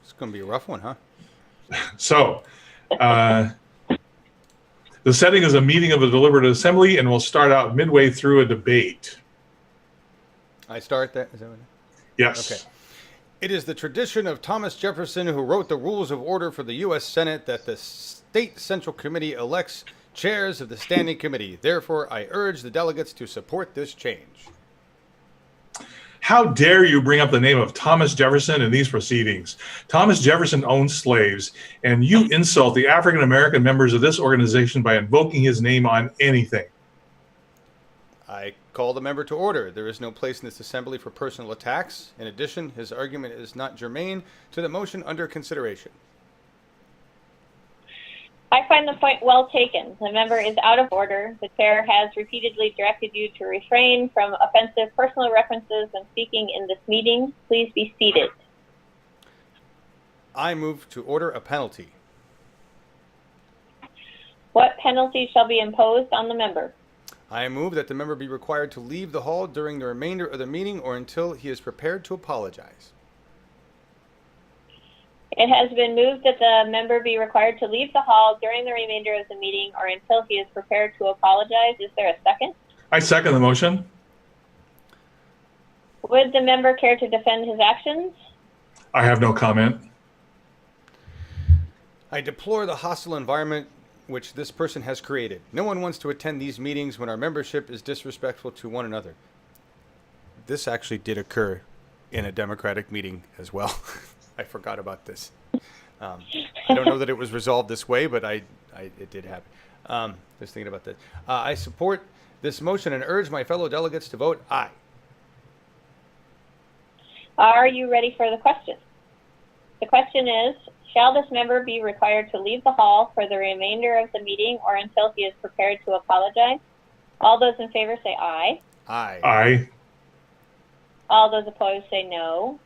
it's going to be a rough one, huh? So, the setting is a meeting of a deliberative assembly, and we'll start out midway through a debate. I start that? Is that what? Yes. Okay. It is the tradition of Thomas Jefferson, who wrote the Rules of Order for the U.S. Senate, that the State Central Committee elects chairs of the Standing Committee. Therefore, I urge the delegates to support this change. How dare you bring up the name of Thomas Jefferson in these proceedings? Thomas Jefferson owned slaves, and you insult the African American members of this organization by invoking his name on anything. I call the member to order. There is no place in this assembly for personal attacks. In addition, his argument is not germane to the motion under consideration. I find the point well taken. The member is out of order. The chair has repeatedly directed you to refrain from offensive personal references when speaking in this meeting. Please be seated. I move to order a penalty. What penalty shall be imposed on the member? I move that the member be required to leave the hall during the remainder of the meeting or until he is prepared to apologize. It has been moved that the member be required to leave the hall during the remainder of the meeting or until he is prepared to apologize. Is there a second? I second the motion. Would the member care to defend his actions? I have no comment. I deplore the hostile environment which this person has created. No one wants to attend these meetings when our membership is disrespectful to one another. This actually did occur in a Democratic meeting as well. I forgot about this. I don't know that it was resolved this way, but it did happen. Just thinking about that. I support this motion and urge my fellow delegates to vote aye. Are you ready for the question? The question is, shall this member be required to leave the hall for the remainder of the meeting or until he is prepared to apologize? All those in favor say aye. Aye. Aye. All those opposed say no.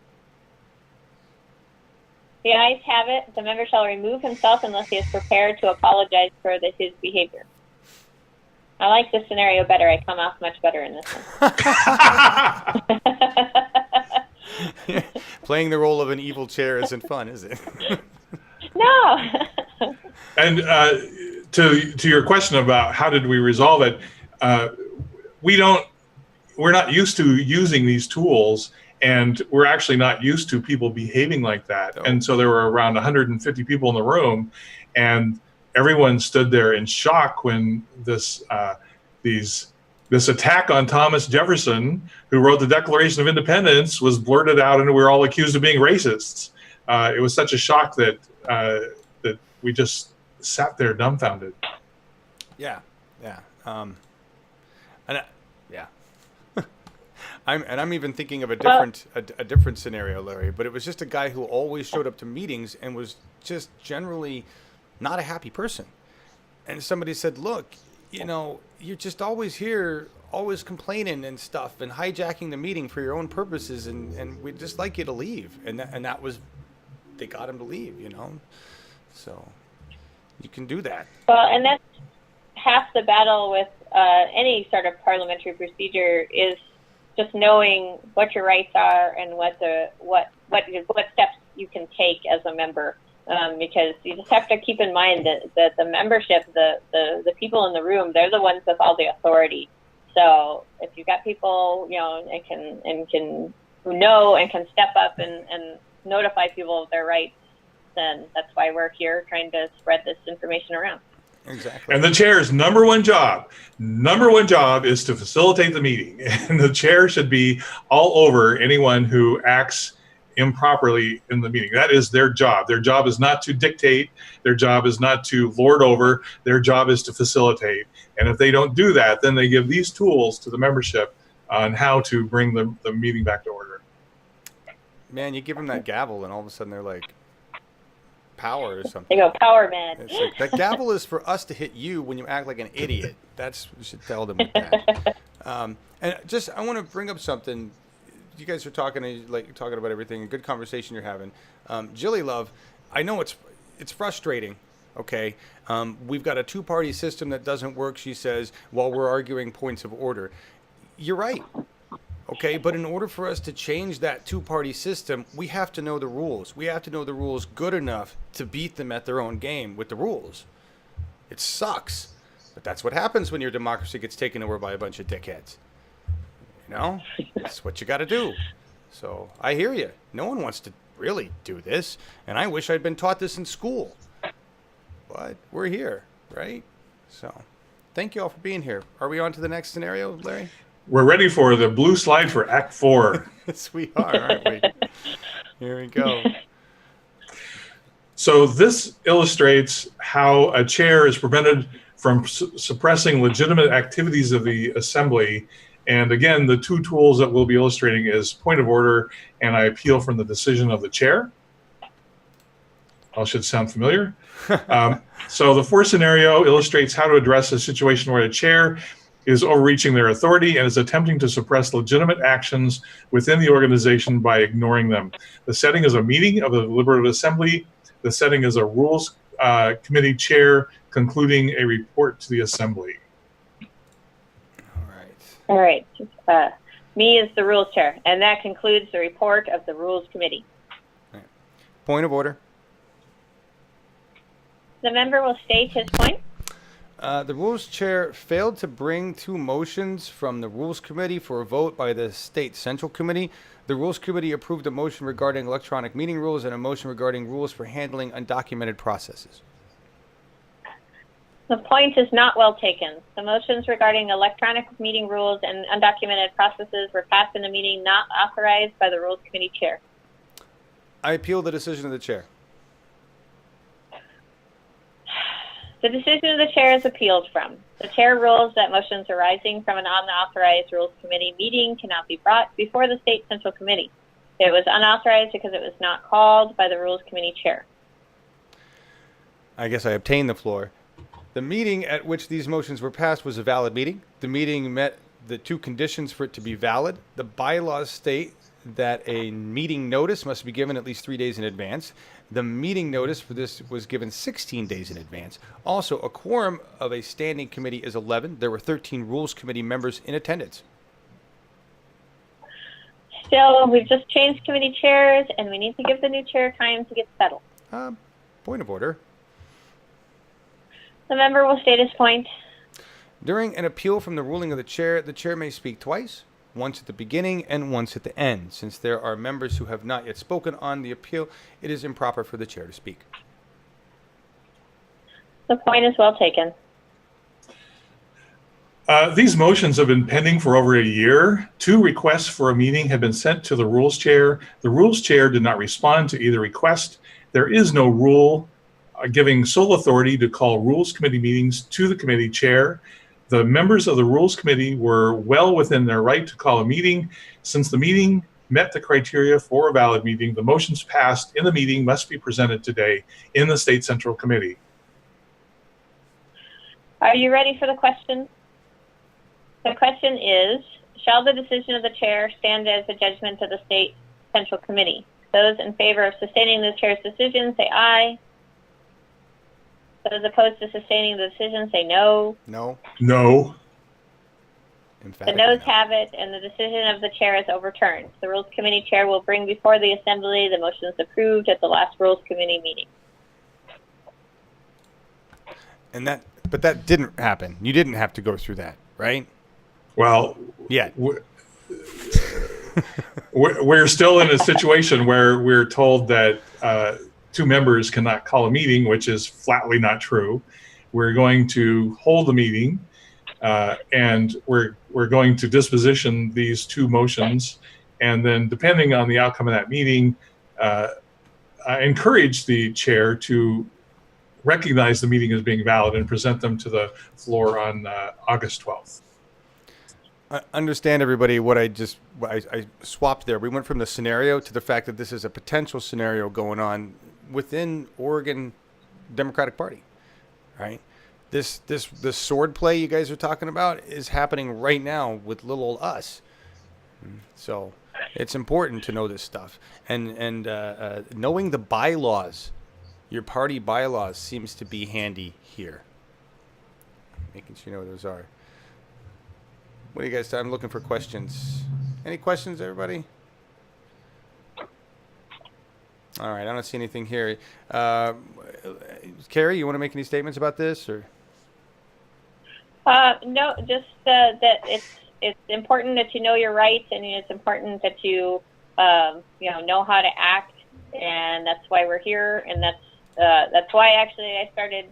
The ayes have it. The member shall remove himself unless he is prepared to apologize for his behavior. I like this scenario better. I come off much better in this one. Playing the role of an evil chair isn't fun, is it? No. And to your question about how did we resolve it, we're not used to using these tools, and we're actually not used to people behaving like that. Oh. And so there were around 150 people in the room, and everyone stood there in shock when this attack on Thomas Jefferson, who wrote the Declaration of Independence, was blurted out, and we were all accused of being racists. It was such a shock that we just sat there dumbfounded. Yeah. I'm even thinking of a different scenario, Larry. But it was just a guy who always showed up to meetings and was just generally not a happy person. And somebody said, "Look, you're just always here, always complaining and stuff, and hijacking the meeting for your own purposes, and we'd just like you to leave." And that was, they got him to leave, So you can do that. Well, and that's half the battle with any sort of parliamentary procedure is just knowing what your rights are and what steps you can take as a member. Because you just have to keep in mind that the membership, the people in the room, they're the ones with all the authority. So if you've got people, who know and can step up and notify people of their rights, then that's why we're here trying to spread this information around. Exactly. And the chair's number one job is to facilitate the meeting. And the chair should be all over anyone who acts improperly in the meeting. That is their job. Their job is not to dictate. Their job is not to lord over. Their job is to facilitate. And if they don't do that, then they give these tools to the membership on how to bring the meeting back to order. Man, you give them that gavel and all of a sudden they're like power or something. They go power man. It's like, that gavel is for us to hit you when you act like an idiot. That's we should tell them with that. And just I want to bring up something. You guys are talking about everything. Good conversation you're having. Jilly Love, I know it's frustrating. Okay, we've got a two-party system that doesn't work. She says while we're arguing points of order. You're right. Okay, but in order for us to change that two-party system, we have to know the rules. We have to know the rules good enough to beat them at their own game with the rules. It sucks, but that's what happens when your democracy gets taken over by a bunch of dickheads. You know, it's what you got to do. So I hear you. No one wants to really do this, and I wish I'd been taught this in school. But we're here, right? So thank you all for being here. Are we on to the next scenario, Larry? We're ready for the blue slide for Act 4. Yes, we are, aren't we? Here we go. So this illustrates how a chair is prevented from suppressing legitimate activities of the assembly. And again, the two tools that we'll be illustrating is point of order and I appeal from the decision of the chair. All should sound familiar. So the fourth scenario illustrates how to address a situation where a chair is overreaching their authority and is attempting to suppress legitimate actions within the organization by ignoring them. The setting is a meeting of the deliberative assembly. The setting is a rules committee chair concluding a report to the assembly. All right. Me is the rules chair, and that concludes the report of the rules committee. Right. Point of order. The member will state his point. The Rules Chair failed to bring two motions from the Rules Committee for a vote by the State Central Committee. The Rules Committee approved a motion regarding electronic meeting rules and a motion regarding rules for handling undocumented processes. The point is not well taken. The motions regarding electronic meeting rules and undocumented processes were passed in a meeting not authorized by the Rules Committee Chair. I appeal the decision of the Chair. The decision of the chair is appealed from. The chair rules that motions arising from an unauthorized Rules Committee meeting cannot be brought before the State Central Committee. It was unauthorized because it was not called by the Rules Committee chair. I guess I obtained the floor. The meeting at which these motions were passed was a valid meeting. The meeting met the two conditions for it to be valid. The bylaws state that a meeting notice must be given at least 3 days in advance. The meeting notice for this was given 16 days in advance. Also, a quorum of a standing committee is 11. There were 13 Rules Committee members in attendance. Still, we've just changed committee chairs, and we need to give the new chair time to get settled. Point of order. The member will state his point. During an appeal from the ruling of the chair may speak twice, once at the beginning and once at the end. Since there are members who have not yet spoken on the appeal, it is improper for the chair to speak. The point is well taken. These motions have been pending for over a year. 2 requests for a meeting have been sent to the Rules Chair. The Rules Chair did not respond to either request. There is no rule giving sole authority to call Rules Committee meetings to the committee chair. The members of the Rules Committee were well within their right to call a meeting. Since the meeting met the criteria for a valid meeting, the motions passed in the meeting must be presented today in the State Central Committee. Are you ready for the question? The question is, shall the decision of the chair stand as a judgment of the State Central Committee? Those in favor of sustaining the chair's decision say aye. Those opposed to sustaining the decision say no. No. No. The noes have it, and the decision of the chair is overturned. The Rules Committee chair will bring before the Assembly the motions approved at the last Rules Committee meeting. But that didn't happen. You didn't have to go through that, right? Well, yeah. We're still in a situation where we're told that 2 members cannot call a meeting, which is flatly not true. We're going to hold the meeting, and we're going to disposition these 2 motions And then depending on the outcome of that meeting, I encourage the chair to recognize the meeting as being valid and present them to the floor on August 12th. I understand, everybody, what I swapped there. We went from the scenario to the fact that this is a potential scenario going on within Oregon Democratic Party, right? This sword play you guys are talking about is happening right now with little old us. So it's important to know this stuff. And knowing the bylaws, your party bylaws, seems to be handy here. Making sure you know what those are. What do you guys? I'm looking for questions. Any questions, everybody? All right, I don't see anything here. Keri, you want to make any statements about this, or? No, just that it's important that you know your rights, and it's important that you know how to act, and that's why we're here, and that's why actually I started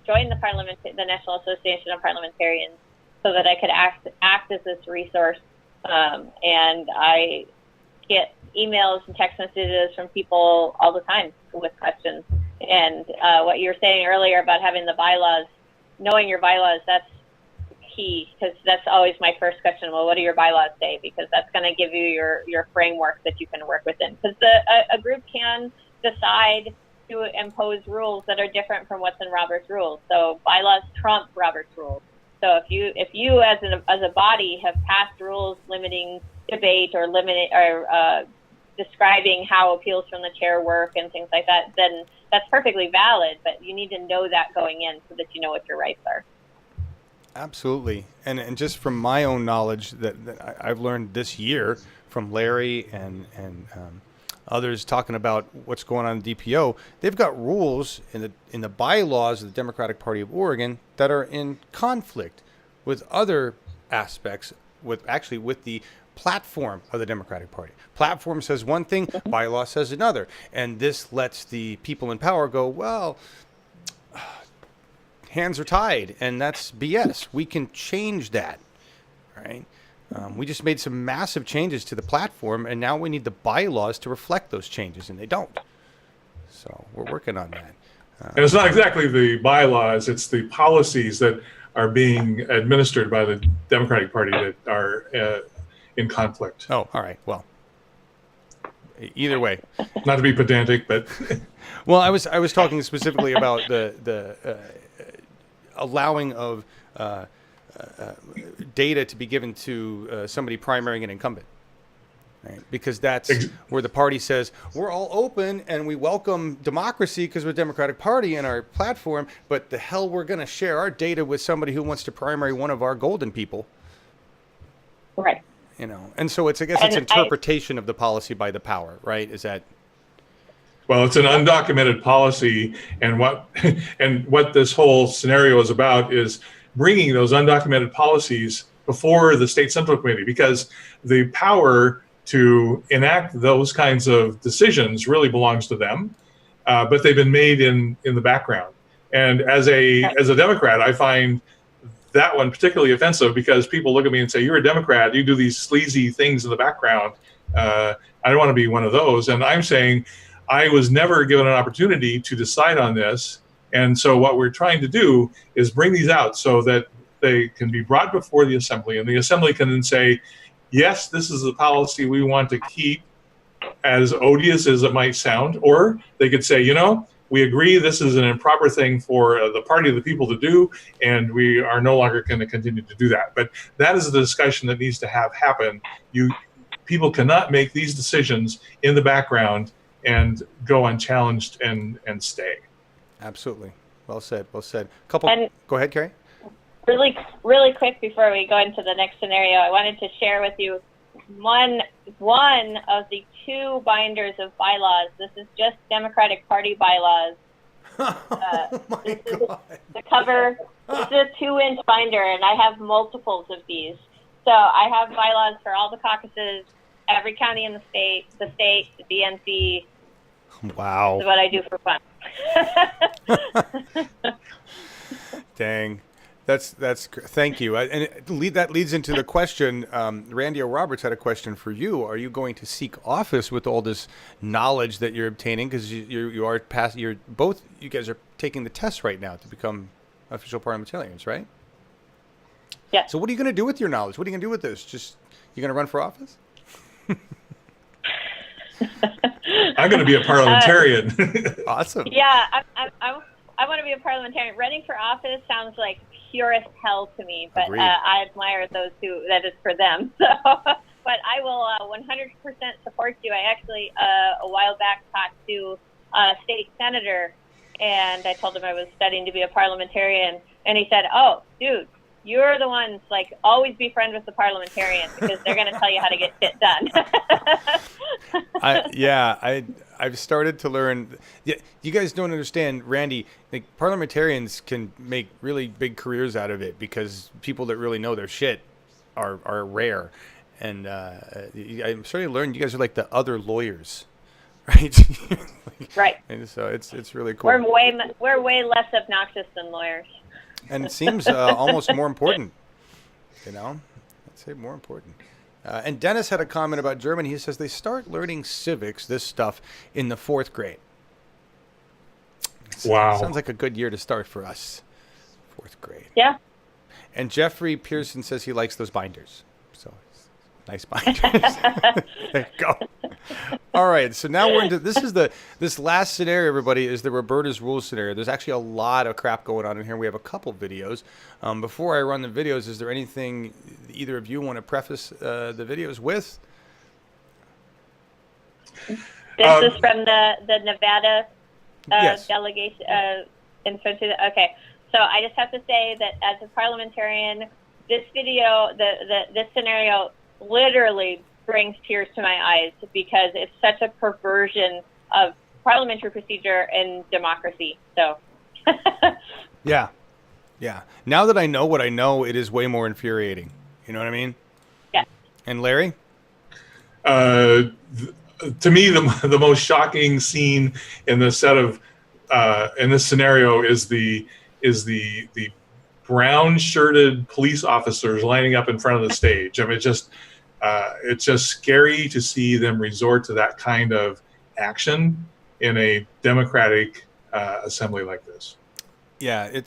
joined the National Association of Parliamentarians, so that I could act as this resource. And I get emails and text messages from people all the time with questions. And what you were saying earlier about having the bylaws, knowing your bylaws, that's key, because that's always my first question. Well, what do your bylaws say? Because that's going to give you your framework that you can work within. Because a group can decide to impose rules that are different from what's in Robert's rules. So bylaws trump Robert's rules. So if you as a body have passed rules limiting debate or describing how appeals from the chair work and things like that, then that's perfectly valid. But you need to know that going in so that you know what your rights are. Absolutely, and just from my own knowledge that I've learned this year from Larry and others talking about what's going on in the DPO, they've got rules in the bylaws of the Democratic Party of Oregon that are in conflict with other aspects, with the platform of the Democratic Party. Platform says one thing, bylaw says another, and this lets the people in power go, well, hands are tied, and that's BS. We can change that, right? We just made some massive changes to the platform, and now we need the bylaws to reflect those changes, and they don't. So we're working on that. And it's not exactly the bylaws, it's the policies that are being administered by the Democratic Party that are in conflict. Oh, all right. Well, either way. Not to be pedantic, but... Well, I was talking specifically about the allowing of data to be given to somebody primarying an incumbent, right? Because that's where the party says we're all open and we welcome democracy because we're a Democratic Party in our platform, but the hell we're going to share our data with somebody who wants to primary one of our golden people, right? You know, and so it's it's interpretation of the policy by the power, right? Is that? Well, it's an undocumented policy, and what this whole scenario is about is bringing those undocumented policies before the State Central Committee, because the power to enact those kinds of decisions really belongs to them, but they've been made in the background. And as a Democrat, I find that one particularly offensive, because people look at me and say, "You're a Democrat, you do these sleazy things in the background." I don't want to be one of those. And I'm saying I was never given an opportunity to decide on this. And so what we're trying to do is bring these out so that they can be brought before the Assembly, and the Assembly can then say, yes, this is the policy we want to keep, as odious as it might sound, or they could say, you know, we agree this is an improper thing for the party of the people to do, and we are no longer going to continue to do that. But that is the discussion that needs to happen. People cannot make these decisions in the background and go unchallenged and stay. Absolutely. Well said. Well said. Go ahead, Keri. Really quick before we go into the next scenario, I wanted to share with you one of the two binders of bylaws. This is just Democratic Party bylaws. Oh my God. The cover. This is a 2-inch binder, and I have multiples of these. So I have bylaws for all the caucuses, every county in the state, the DNC. Wow. This is what I do for fun. Dang. Thank you. That leads into the question. Randy O. Roberts had a question for you. Are you going to seek office with all this knowledge that you're obtaining? Because you guys are taking the test right now to become official parliamentarians, right? Yeah. So what are you going to do with your knowledge? What are you going to do with this? You're going to run for office? I'm going to be a parliamentarian. Awesome. Yeah, I want to be a parliamentarian. Running for office sounds like purest hell to me, but I admire those who that is for them. So, but I will 100% support you. I actually a while back talked to a state senator, and I told him I was studying to be a parliamentarian, and he said, "Oh, dude, you're the ones, like, always be friends with the parliamentarians because they're going to tell you how to get shit done." I've started to learn. You guys don't understand, Randy. Like, parliamentarians can make really big careers out of it because people that really know their shit are rare. And I'm starting to learn you guys are like the other lawyers, right? Right. And so it's really cool. We're way less obnoxious than lawyers. And it seems almost more important, I'd say more important. And Dennis had a comment about Germany. He says they start learning civics, this stuff, in the 4th grade. Wow. Sounds like a good year to start for us, 4th grade. Yeah. And Jeffrey Pearson says he likes those binders. So, nice binders. There you go. All right, so now we're into this last scenario, everybody, is the Roberta's Rules scenario. There's actually a lot of crap going on in here. We have a couple videos. Before I run the videos, is there anything either of you want to preface the videos with? This is from the Nevada yes. delegation. Okay, so I just have to say that as a parliamentarian, this video, this scenario literally brings tears to my eyes because it's such a perversion of parliamentary procedure and democracy. So, yeah. Now that I know what I know, it is way more infuriating. You know what I mean? Yeah. And Larry? To me, the most shocking scene in the set of in this scenario is the brown-shirted police officers lining up in front of the stage. I mean, it's just scary to see them resort to that kind of action in a democratic assembly like this. Yeah,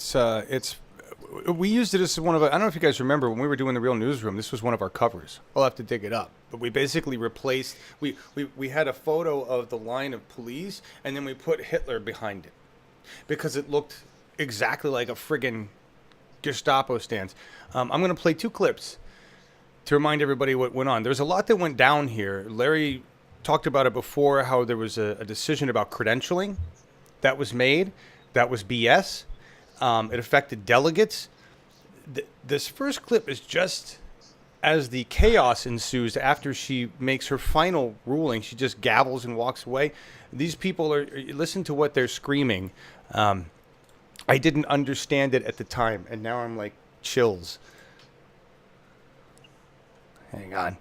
we used it as one of I don't know if you guys remember when we were doing the Real Newsroom. This was one of our covers. I'll have to dig it up. But we basically replaced. We had a photo of the line of police, and then we put Hitler behind it because it looked exactly like a friggin' Gestapo stance. I'm going to play 2 clips to remind everybody what went on. There's a lot that went down here. Larry talked about it before, how there was a decision about credentialing that was made. That was BS. It affected delegates. This first clip is just as the chaos ensues after she makes her final ruling. She just gavels and walks away. These people listen to what they're screaming. I didn't understand it at the time, and now I'm like chills. Hang on.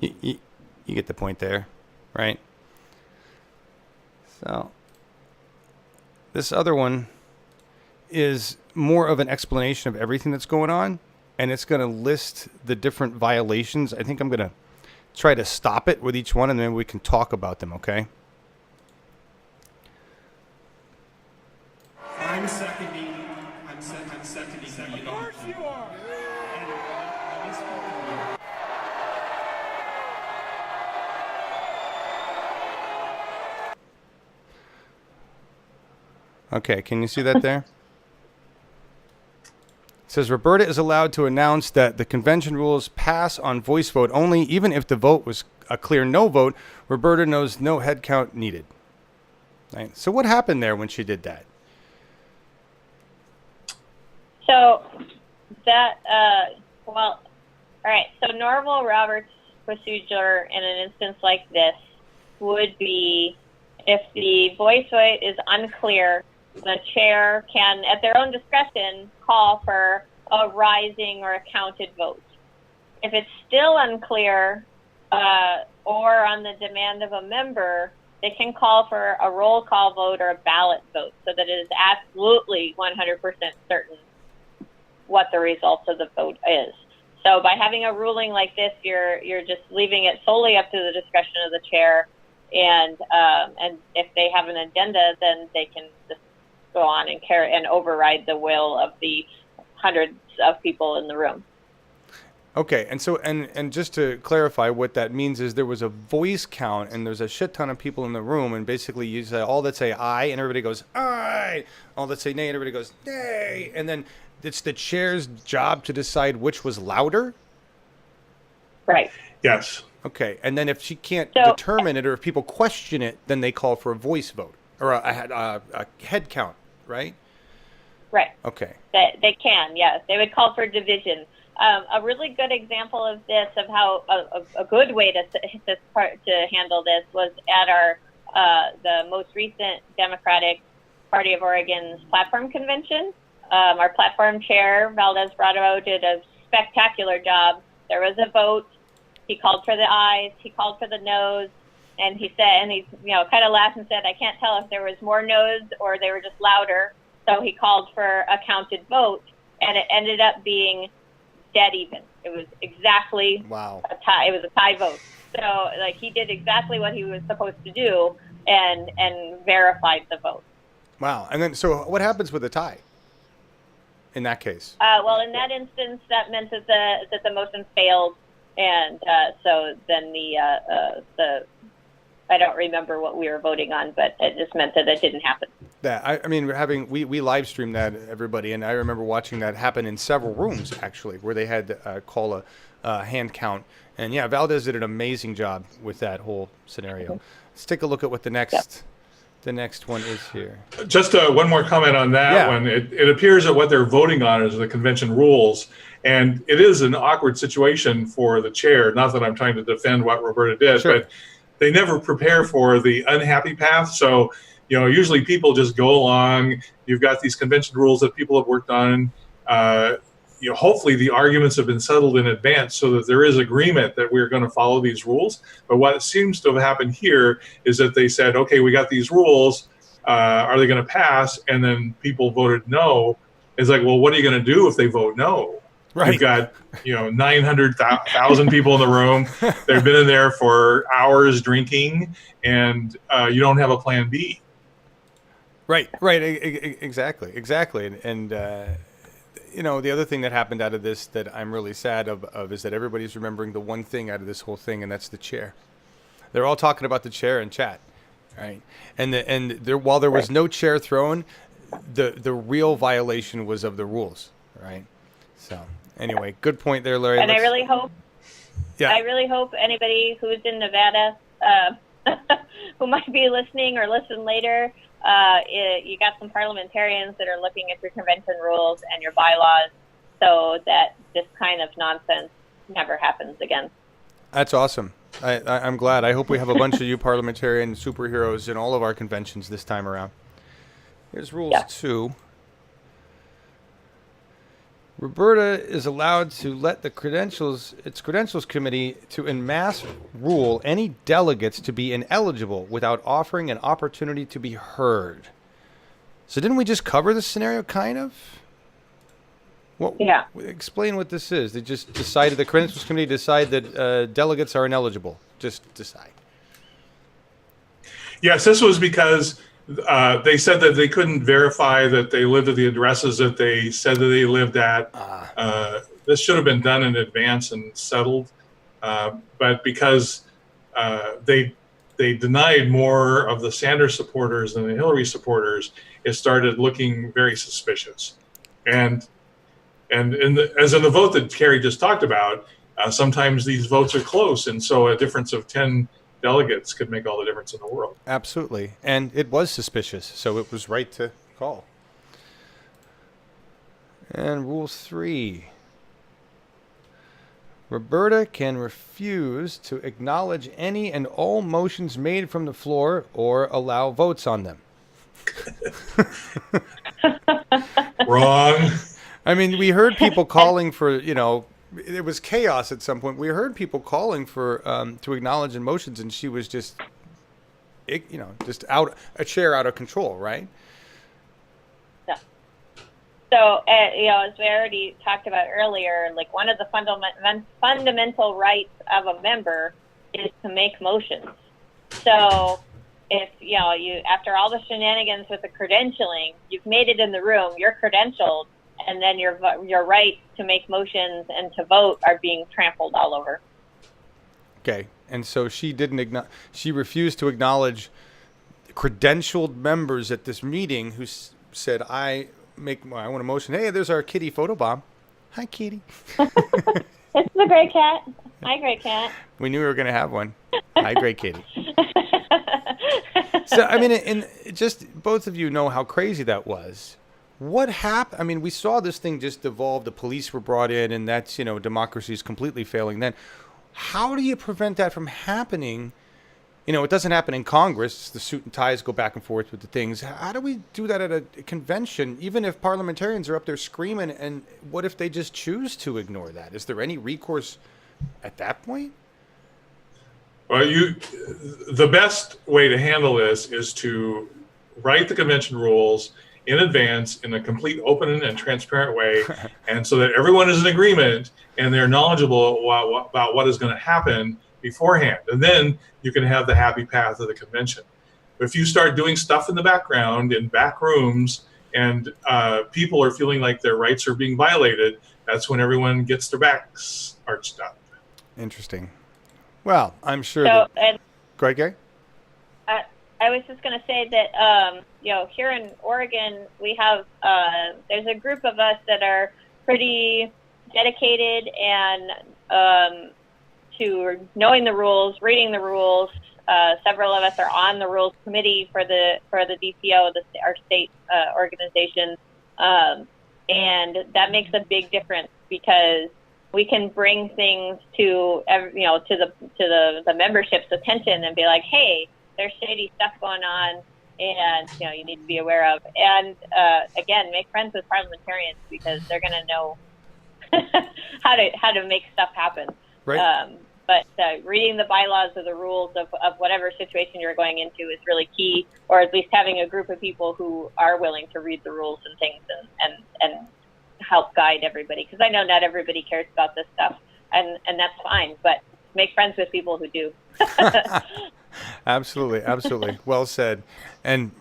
You get the point there, right? So this other one is more of an explanation of everything that's going on, and it's going to list the different violations. I think I'm going to try to stop it with each one, and then we can talk about them, okay? I'm seconding the Of course you are. Okay, can you see that there? It says Roberta is allowed to announce that the convention rules pass on voice vote only, even if the vote was a clear no vote. Roberta knows no head count needed. Right? So what happened there when she did that? So that, all right. So Norval Roberts procedure in an instance like this would be if the voice vote is unclear, the chair can, at their own discretion, call for a rising or a counted vote. If it's still unclear, or on the demand of a member, they can call for a roll call vote or a ballot vote so that it is absolutely 100% certain what the results of the vote is. So by having a ruling like this, you're just leaving it solely up to the discretion of the chair, and if they have an agenda, then they can just go on and override the will of the hundreds of people in the room. Okay, and so and just to clarify, what that means is there was a voice count, and there's a shit ton of people in the room, and basically you say all that say aye, and everybody goes aye. All that say nay, and everybody goes nay, and then it's the chair's job to decide which was louder. Right. Yes. Okay, and then if she can't determine it, or if people question it, then they call for a voice vote or a head count, right? Right. Okay. They can, yes. They would call for division. A really good example of this, of how a good way to handle this, was at our the most recent Democratic Party of Oregon's platform convention. Our platform chair, Valdez Bravo, did a spectacular job. There was a vote. He called for the ayes. He called for the noes. And he said, and he kind of laughed and said, I can't tell if there was more noes or they were just louder. So he called for a counted vote, and it ended up being dead even. It was exactly a tie. It was a tie vote. So he did exactly what he was supposed to do and verified the vote. Wow. And then so what happens with a tie in that case? Well, in that instance, that meant that the motion failed, and so then the I don't remember what we were voting on, but it just meant that it didn't happen. I mean, we live streamed that, everybody, and I remember watching that happen in several rooms actually, where they had to call a hand count, and yeah, Valdez did an amazing job with that whole scenario. Let's take a look at what the next one is here. Just one more comment on that one. It appears that what they're voting on is the convention rules, and it is an awkward situation for the chair. Not that I'm trying to defend what Roberta did, but they never prepare for the unhappy path. So, usually people just go along. You've got these convention rules that people have worked on. Hopefully the arguments have been settled in advance so that there is agreement that we're going to follow these rules. But what seems to have happened here is that they said, okay, we got these rules. Are they going to pass? And then people voted no. It's like, well, what are you going to do if they vote no? Right. You've got 900,000 people in the room. They've been in there for hours drinking, and you don't have a plan B. Right. Exactly. And the other thing that happened out of this that I'm really sad of is that everybody's remembering the one thing out of this whole thing, and that's the chair. They're all talking about the chair in chat, right? While there was no chair thrown, the real violation was of the rules, right? So anyway, good point there, Larry. And I really hope anybody who's in Nevada who might be listening or listen later, you got some parliamentarians that are looking at your convention rules and your bylaws so that this kind of nonsense never happens again. That's awesome. I'm glad. I hope we have a bunch of you parliamentarian superheroes in all of our conventions this time around. Here's Rules 2. Roberta is allowed to let its credentials committee to en masse rule any delegates to be ineligible without offering an opportunity to be heard. So didn't we just cover this scenario, kind of? Explain what this is. They just decided, the credentials committee decided that delegates are ineligible. Just decide. Yes, this was because they said that they couldn't verify that they lived at the addresses that they said that they lived at. This should have been done in advance and settled. But because they denied more of the Sanders supporters than the Hillary supporters, it started looking very suspicious. And as in the vote that Keri just talked about, sometimes these votes are close. And so a difference of 10 delegates could make all the difference in the world. Absolutely. And it was suspicious, so it was right to call. And Rule 3. Roberta can refuse to acknowledge any and all motions made from the floor or allow votes on them. Wrong. I mean, we heard people calling for, it was chaos at some point. We heard people calling for to acknowledge in motions, and she was just, just a chair out of control, right? Yeah. So, as we already talked about earlier, like one of the fundamental rights of a member is to make motions. So, if you after all the shenanigans with the credentialing, you've made it in the room, you're credentialed, and then your rights to make motions and to vote are being trampled all over. Okay, and so she she refused to acknowledge credentialed members at this meeting who said, I want a motion. Hey, there's our kitty photobomb. Hi, kitty. It's the gray cat. Hi, gray cat. We knew we were going to have one. Hi, gray kitty. So, I mean, and just both of you know how crazy that was. What happened? I mean, we saw this thing just evolve. The police were brought in, and that's, democracy is completely failing then. How do you prevent that from happening? It doesn't happen in Congress. The suit and ties go back and forth with the things. How do we do that at a convention, even if parliamentarians are up there screaming? And what if they just choose to ignore that? Is there any recourse at that point? Well, the best way to handle this is to write the convention rules in advance in a complete open and transparent way, and so that everyone is in agreement and they're knowledgeable about what is going to happen beforehand. And then you can have the happy path of the convention. But if you start doing stuff in the background, in back rooms, and people are feeling like their rights are being violated, that's when everyone gets their backs arched up. Interesting. Well, I'm sure. So, go ahead, Gary. I was just going to say that, here in Oregon, we have, there's a group of us that are pretty dedicated and to knowing the rules, reading the rules. Several of us are on the Rules Committee for the DPO, our state organization, and that makes a big difference because we can bring things to the membership's attention and be like, hey, there's shady stuff going on, and you need to be aware of. And again, make friends with parliamentarians because they're going to know how to make stuff happen. Right. But reading the bylaws or the rules of whatever situation you're going into is really key, or at least having a group of people who are willing to read the rules and things and help guide everybody. Because I know not everybody cares about this stuff, and that's fine. But make friends with people who do. Absolutely. Well said. And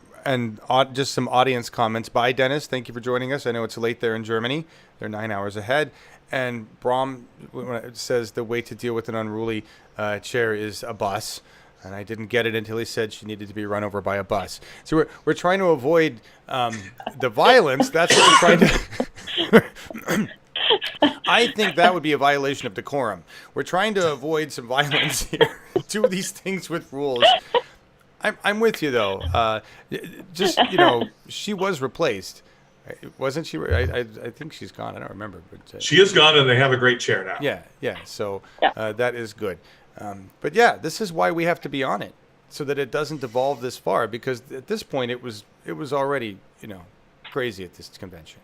just some audience comments. Bye, Dennis. Thank you for joining us. I know it's late there in Germany. They're 9 hours ahead. And Brom says the way to deal with an unruly chair is a bus. And I didn't get it until he said she needed to be run over by a bus. So we're trying to avoid the violence. That's what we're trying to... I think that would be a violation of decorum. We're trying to avoid some violence here. Do these things with rules. I'm with you, though. She was replaced. Wasn't she? I think she's gone. I don't remember. But she is gone, and they have a great chair now. Yeah. So that is good. But yeah, this is why we have to be on it, so that it doesn't devolve this far. Because at this point, it was already crazy at this convention.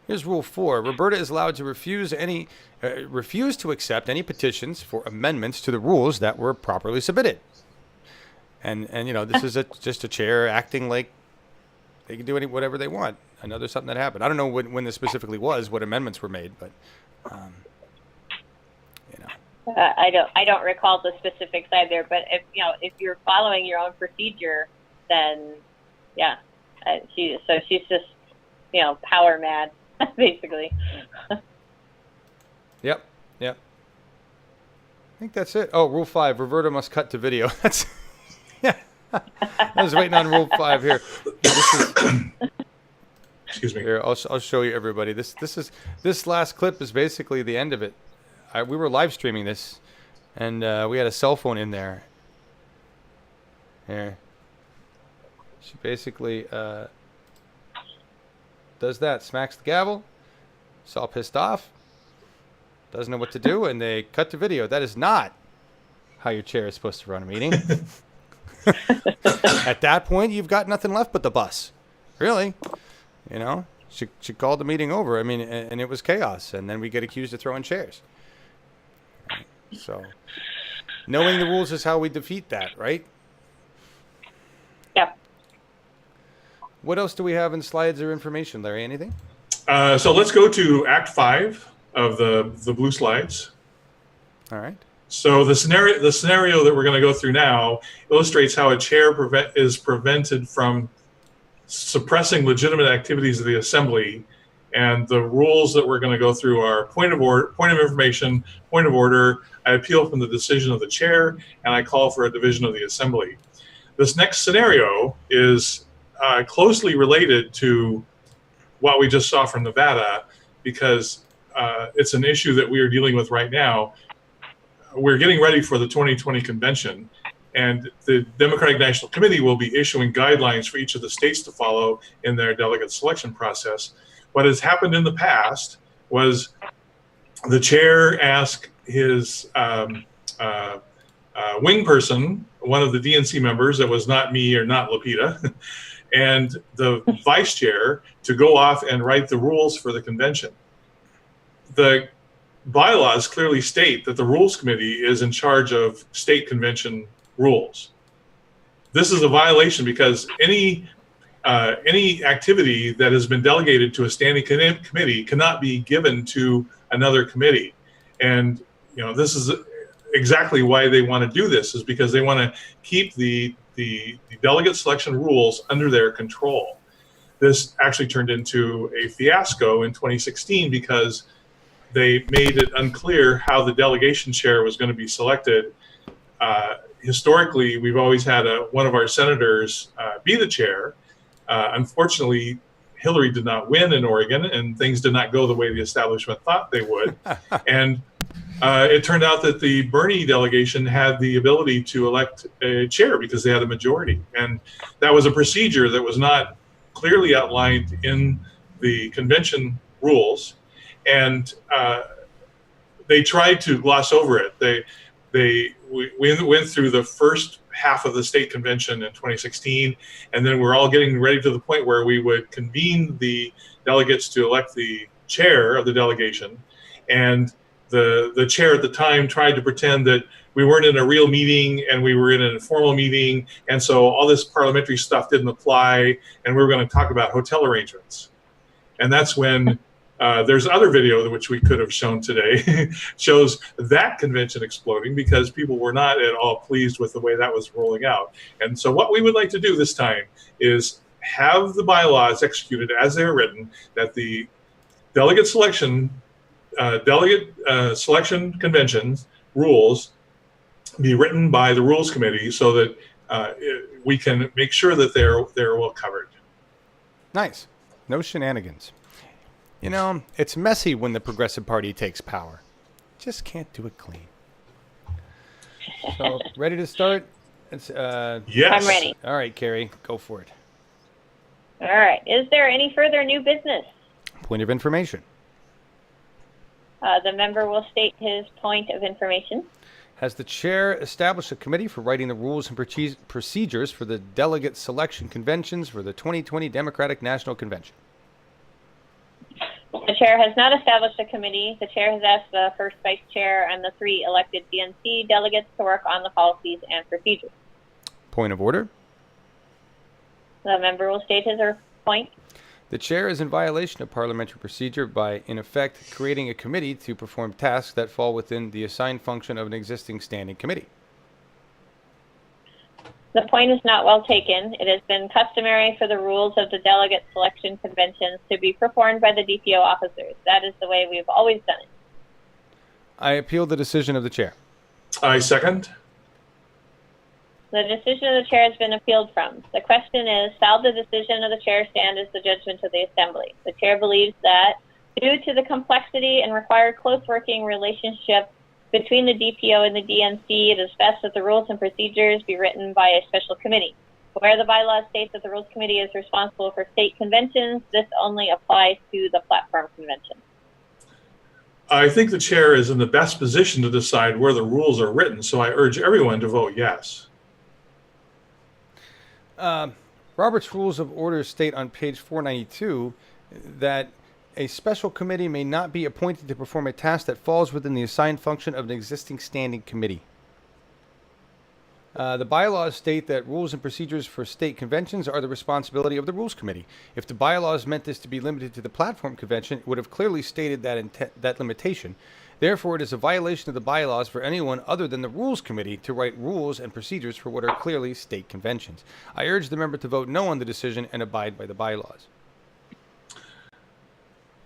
Here's Rule 4. Roberta is allowed to refuse to accept any petitions for amendments to the rules that were properly submitted. And this is just a chair acting like they can do whatever they want. I know there's something that happened. I don't know when this specifically was, what amendments were made, but I don't recall the specifics either. But if you're following your own procedure, then she's just power mad. Basically. Yep. I think that's it. Oh, Rule 5. Roberta must cut to video. That's I was waiting on Rule 5 here. Excuse me. Here, I'll show you everybody. This last clip is basically the end of it. We were live streaming this, and we had a cell phone in there. Here. She basically does that, smacks the gavel. She's all pissed off. doesn't know what to do, and they cut the video. That is not how your chair is supposed to run a meeting. At that point, you've got nothing left but the bus. Really. You know, she called the meeting over. I mean, and it was chaos. And then we get accused of throwing chairs. So, knowing the rules is how we defeat that, right? Yep. What else do we have in slides or information, Larry? Anything? So let's go to Act 5 of the blue slides. All right. So the scenario that we're going to go through now illustrates how a chair is prevented from suppressing legitimate activities of the assembly, and the rules that we're going to go through are point of information, point of order. I appeal from the decision of the chair, and I call for a division of the assembly. This next scenario is closely related to what we just saw from Nevada, because it's an issue that we are dealing with right now. We're getting ready for the 2020 convention, and the Democratic National Committee will be issuing guidelines for each of the states to follow in their delegate selection process. What has happened in the past was the chair asked his wing person, one of the DNC members that was not me or not Lupita, and the vice chair to go off and write the rules for the convention. The bylaws clearly state that the Rules Committee is in charge of state convention rules. This is a violation because any activity that has been delegated to a standing committee cannot be given to another committee. And you know, this is exactly why they want to do this, is because they want to keep the delegate selection rules under their control. This actually turned into a fiasco in 2016 because they made it unclear how the delegation chair was going to be selected. Historically, we've always had one of our senators be the chair. Unfortunately, Hillary did not win in Oregon, and things did not go the way the establishment thought they would. And it turned out that the Bernie delegation had the ability to elect a chair because they had a majority. And that was a procedure that was not clearly outlined in the convention rules. And they tried to gloss over it. We went through the first half of the state convention in 2016, and then we're all getting ready to the point where we would convene the delegates to elect the chair of the delegation. And the chair at the time tried to pretend that we weren't in a real meeting and we were in an informal meeting, and so all this parliamentary stuff didn't apply, and we were going to talk about hotel arrangements. And that's when there's other video which we could have shown today shows that convention exploding because people were not at all pleased with the way that was rolling out. And so what we would like to do this time is have the bylaws executed as they are written, that the delegate selection conventions rules be written by the Rules Committee so that we can make sure that they're well covered. Nice. No shenanigans. You know, it's messy when the Progressive Party takes power. Just can't do it clean. So, ready to start? It's, yes. I'm ready. All right, Keri, go for it. All right. Is there any further new business? Point of information. The member will state his point of information. Has the chair established a committee for writing the rules and procedures for the delegate selection conventions for the 2020 Democratic National Convention? The chair has not established a committee. The chair has asked the first vice chair and the 3 elected DNC delegates to work on the policies and procedures. Point of order. The member will state his point. The chair is in violation of parliamentary procedure by, in effect, creating a committee to perform tasks that fall within the assigned function of an existing standing committee. The point is not well taken. It has been customary for the rules of the delegate selection conventions to be performed by the DPO officers. That is the way we've always done it. I appeal the decision of the chair. I second. The decision of the chair has been appealed from. The question is, shall the decision of the chair stand as the judgment of the assembly? The chair believes that, due to the complexity and required close working relationship between the DPO and the DNC, it is best that the rules and procedures be written by a special committee. Where the bylaws state that the Rules Committee is responsible for state conventions, this only applies to the platform convention. I think the chair is in the best position to decide where the rules are written, so I urge everyone to vote yes. Robert's Rules of Order state on page 492 that a special committee may not be appointed to perform a task that falls within the assigned function of an existing standing committee. The bylaws state that rules and procedures for state conventions are the responsibility of the Rules Committee. If the bylaws meant this to be limited to the platform convention, it would have clearly stated that limitation. Therefore, it is a violation of the bylaws for anyone other than the Rules Committee to write rules and procedures for what are clearly state conventions. I urge the member to vote no on the decision and abide by the bylaws.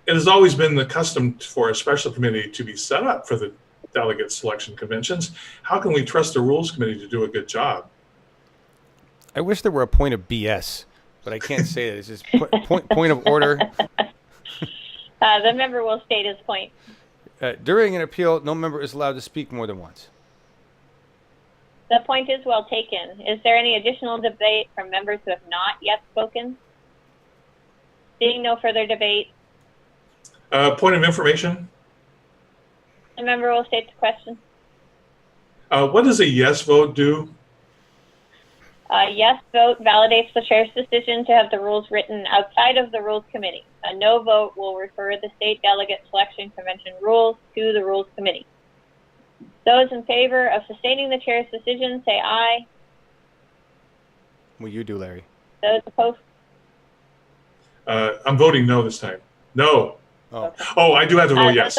It has always been the custom for a special committee to be set up for the delegate selection conventions. How can we trust the Rules Committee to do a good job? I wish there were a point of BS, but I can't say that. It's just point of order. The member will state his point. During an appeal, no member is allowed to speak more than once. The point is well taken. Is there any additional debate from members who have not yet spoken? Seeing no further debate. Point of information. The member will state the question. What does a yes vote do? A yes vote validates the chair's decision to have the rules written outside of the Rules Committee. A no vote will refer the state delegate selection convention rules to the Rules Committee. Those in favor of sustaining the chair's decision, say aye. What do you do, Larry? Those opposed? I'm voting no this time. No. Oh, Okay. Oh, I do have to vote yes.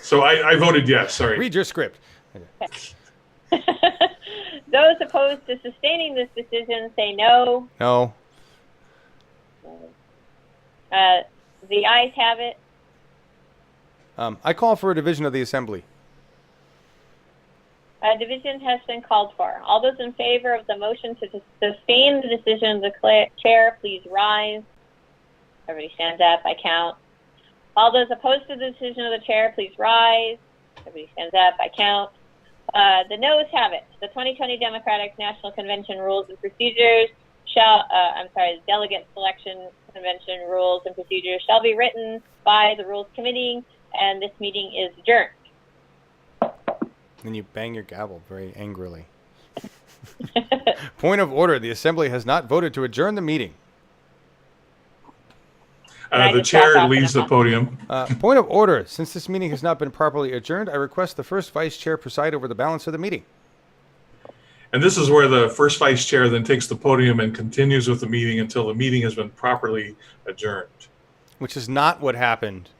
So I voted yes, sorry. Read your script. Okay. Those opposed to sustaining this decision, say no. No. The ayes have it. I call for a division of the assembly. A division has been called for. All those in favor of the motion to sustain the decision of the chair, please rise. Everybody stands up. I count. All those opposed to the decision of the chair, please rise. Everybody stands up. I count. The noes have it. The 2020 Democratic National Convention Rules and Procedures the Delegate Selection Convention Rules and Procedures shall be written by the Rules Committee, and this meeting is adjourned. Then you bang your gavel very angrily. Point of order. The assembly has not voted to adjourn the meeting. The chair leaves the podium. Point of order. Since this meeting has not been properly adjourned, I request the first vice chair preside over the balance of the meeting. And this is where the first vice chair then takes the podium and continues with the meeting until the meeting has been properly adjourned. Which is not what happened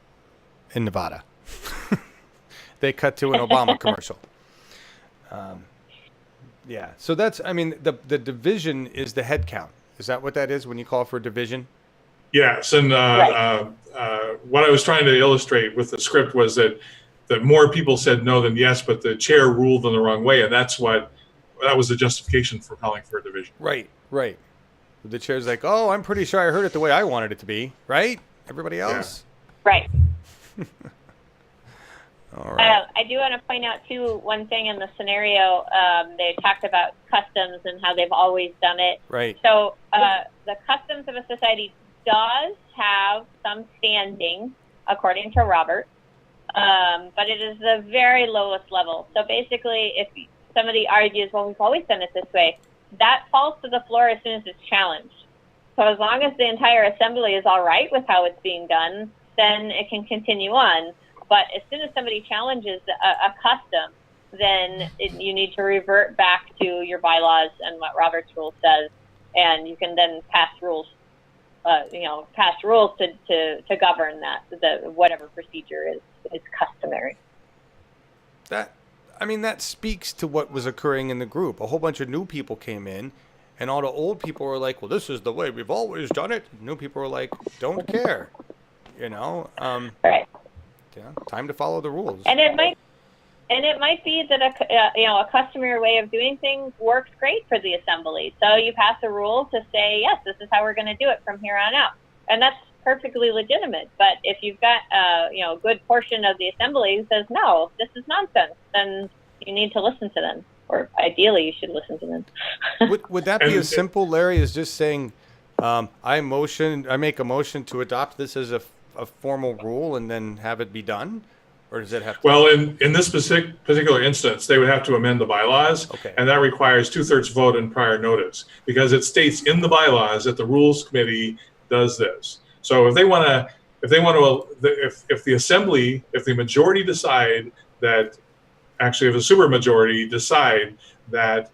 in Nevada. They cut to an Obama commercial. Yeah. So that's, I mean, the division is the head count. Is that what that is when you call for a division? Yes, and what I was trying to illustrate with the script was that more people said no than yes, but the chair ruled in the wrong way, and that was the justification for calling for a division. Right. The chair's like, oh, I'm pretty sure I heard it the way I wanted it to be, right? Everybody else? Yeah. Right. All right. I do want to point out, too, one thing in the scenario. They talked about customs and how they've always done it. Right. So the customs of a society does have some standing, according to Robert, but it is the very lowest level. So basically, if somebody argues, well, we've always done it this way, that falls to the floor as soon as it's challenged. So as long as the entire assembly is all right with how it's being done, then it can continue on. But as soon as somebody challenges a custom, then you need to revert back to your bylaws and what Robert's rule says, and you can then pass rules. Pass rules to govern that whatever procedure is customary. That speaks to what was occurring in the group. A whole bunch of new people came in, and all the old people were like, "Well, this is the way we've always done it." New people were like, "Don't care," Right. Yeah, time to follow the rules. And it might be that a customary way of doing things works great for the assembly. So you pass a rule to say, yes, this is how we're going to do it from here on out, and that's perfectly legitimate. But if you've got a good portion of the assembly who says no, this is nonsense, then you need to listen to them, or ideally you should listen to them. Would that be as simple, Larry, as just saying, I make a motion to adopt this as a formal rule and then have it be done? Or does it have to? Well, in this particular instance, they would have to amend the bylaws, Okay. and that requires 2/3 vote and prior notice, because it states in the bylaws that the Rules Committee does this. So if the assembly, if the majority decide that, actually if a supermajority decide that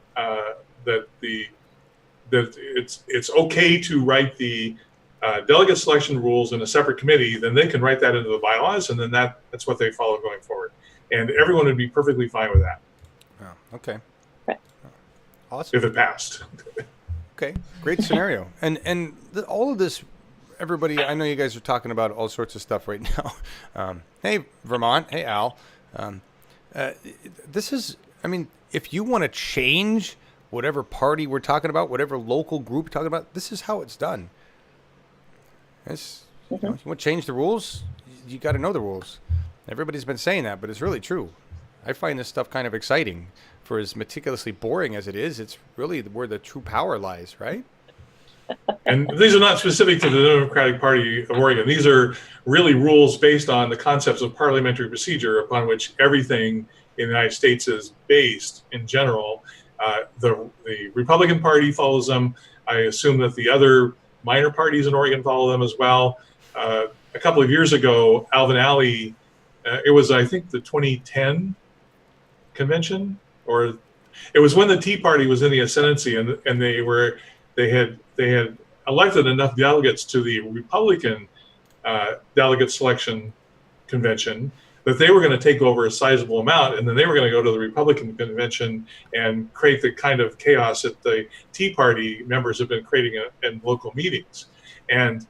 it's okay to write the delegate selection rules in a separate committee, then they can write that into the bylaws, and then that's what they follow going forward. And everyone would be perfectly fine with that. Oh, okay. Awesome. If it passed. Okay, great scenario. And all of this, everybody, I know you guys are talking about all sorts of stuff right now. Hey, Vermont. Hey, Al. This is, I mean, if you want to change whatever party we're talking about, whatever local group we're talking about, this is how it's done. You know, if you want to change the rules, you got to know the rules. Everybody's been saying that, but it's really true. I find this stuff kind of exciting. For as meticulously boring as it is, it's really where the true power lies, right? And these are not specific to the Democratic Party of Oregon. These are really rules based on the concepts of parliamentary procedure upon which everything in the United States is based in general. The Republican Party follows them. I assume that the other minor parties in Oregon follow them as well. A couple of years ago, Alvin Alley, it was, I think, the 2010 convention, or it was when the Tea Party was in the ascendancy, and they had elected enough delegates to the Republican delegate selection convention that they were going to take over a sizable amount, and then they were going to go to the Republican convention and create the kind of chaos that the Tea Party members have been creating in local meetings. And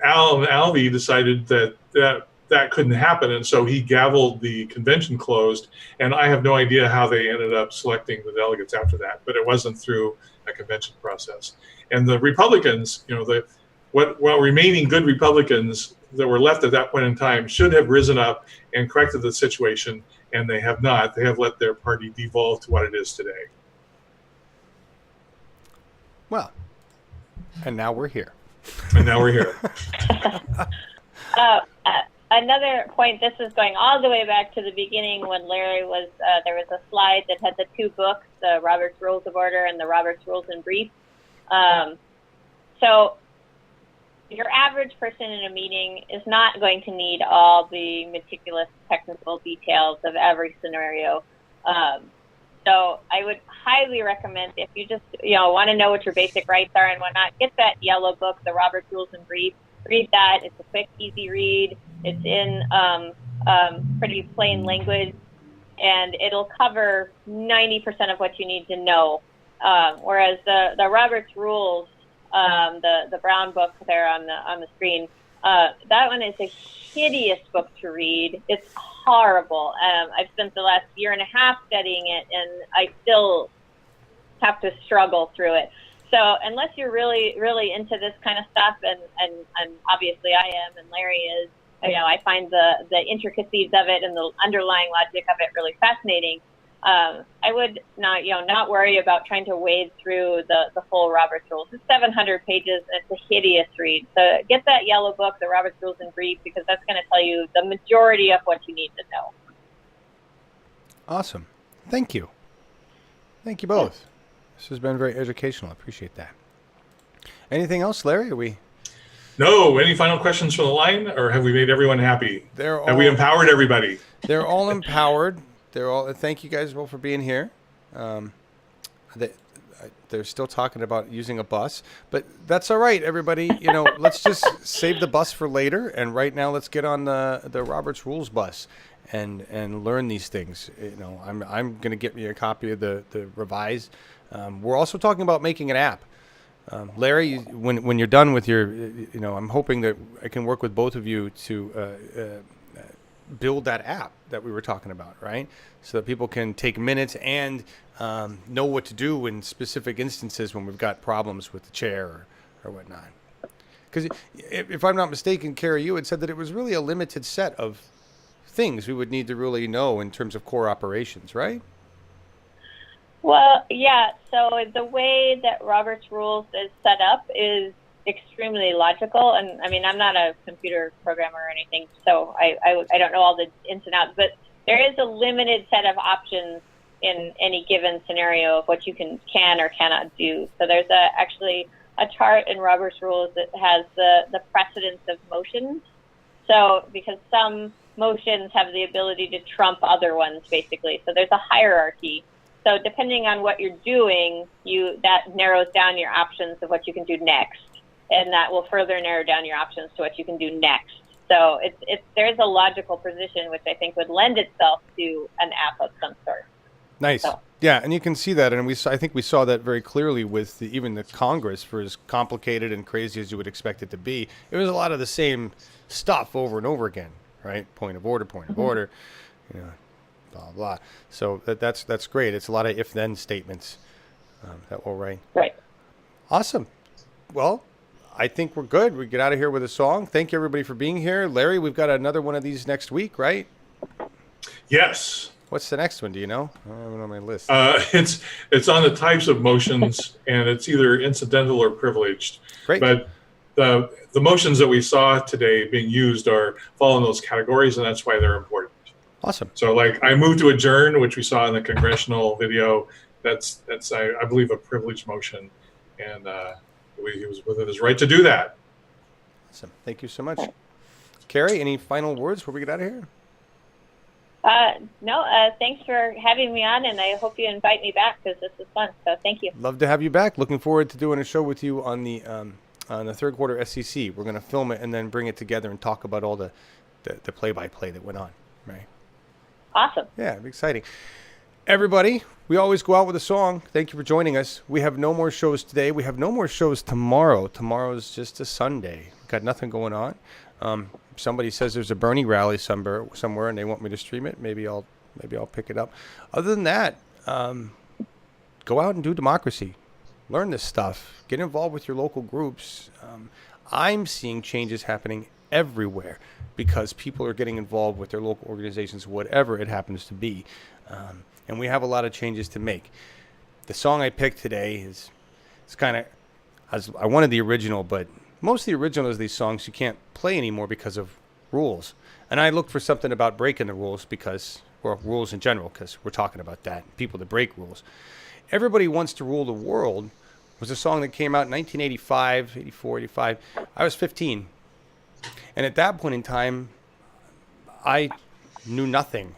Alvey decided that couldn't happen, and so he gavelled the convention closed, and I have no idea how they ended up selecting the delegates after that, but it wasn't through a convention process. And the Republicans, you know, what remaining good Republicans that were left at that point in time should have risen up and corrected the situation, and they have not. They have let their party devolve to what it is today. Well, and now we're here. Another point, this is going all the way back to the beginning when Larry was, there was a slide that had the two books, the Robert's Rules of Order and the Robert's Rules in Brief. So your average person in a meeting is not going to need all the meticulous technical details of every scenario. So I would highly recommend, if you just want to know what your basic rights are and whatnot, get that yellow book, the Robert's Rules in Brief. Read that. It's a quick, easy read. It's in pretty plain language, and it'll cover 90% of what you need to know. Whereas the Robert's Rules, the brown book there on the screen, that one is a hideous book to read. It's horrible. I've spent the last year and a half studying it, and I still have to struggle through it. So unless you're really, really into this kind of stuff, and obviously I am, and Larry is, I find the intricacies of it and the underlying logic of it really fascinating. I would not worry about trying to wade through the full Robert's Rules. It's 700 pages. And it's a hideous read. So get that yellow book, the Robert's Rules in Brief, because that's going to tell you the majority of what you need to know. Awesome. Thank you. Thank you both. This has been very educational. I appreciate that. Anything else, Larry? No. Any final questions from the line, or have we made everyone happy? Have we empowered everybody? They're all empowered. Thank you guys both for being here. They're still talking about using a bus, but that's all right, everybody. Let's just save the bus for later, and right now let's get on the Robert's Rules bus and learn these things. I'm going to get me a copy of the revised. We're also talking about making an app. Larry, when you're done with your, I'm hoping that I can work with both of you to build that app that we were talking about, right? So that people can take minutes and know what to do in specific instances when we've got problems with the chair or whatnot. Because if I'm not mistaken, Keri, you had said that it was really a limited set of things we would need to really know in terms of core operations, right? Well, yeah. So the way that Robert's Rules is set up is extremely logical. And I mean, I'm not a computer programmer or anything, so I don't know all the ins and outs, but there is a limited set of options in any given scenario of what you can or cannot do. So there's actually a chart in Robert's Rules that has the precedence of motions. So because some motions have the ability to trump other ones, basically. So there's a hierarchy. So depending on what you're doing, that narrows down your options of what you can do next, and that will further narrow down your options to what you can do next. So there's a logical position which I think would lend itself to an app of some sort. Nice. So. Yeah, and you can see that, and I think we saw that very clearly with even the Congress, for as complicated and crazy as you would expect it to be. It was a lot of the same stuff over and over again, right? Point of order, blah, blah. So that's great. It's a lot of if-then statements that we'll write. Right. Awesome. Well, I think we're good. We get out of here with a song. Thank you, everybody, for being here. Larry, we've got another one of these next week, right? Yes. What's the next one? Do you know? I don't have it on my list. It's on the types of motions, and it's either incidental or privileged. Great. But the motions that we saw today being used fall in those categories, and that's why they're important. Awesome. So, like, I move to adjourn, which we saw in the congressional video. That's I believe a privileged motion, and he was within his right to do that. Awesome. Thank you so much. Keri, any final words before we get out of here? No, thanks for having me on, and I hope you invite me back because this is fun. So thank you. Love to have you back. Looking forward to doing a show with you on the third quarter SEC. We're going to film it and then bring it together and talk about all the play-by-play that went on. Right. Awesome. Yeah, exciting. Everybody, we always go out with a song. Thank you for joining us. We have no more shows today. We have no more shows tomorrow. Tomorrow is just a Sunday. We've got nothing going on. Somebody says there's a Bernie rally somewhere and they want me to stream it. Maybe I'll pick it up. Other than that, go out and do democracy. Learn this stuff. Get involved with your local groups. I'm seeing changes happening everywhere because people are getting involved with their local organizations, whatever it happens to be. And we have a lot of changes to make. The song I picked today it's kind of, I wanted the original, but most of the originals of these songs you can't play anymore because of rules. And I looked for something about breaking the rules rules in general, because we're talking about that, people that break rules. Everybody Wants to Rule the World was a song that came out in 1985, 84, 85. I was 15. And at that point in time, I knew nothing.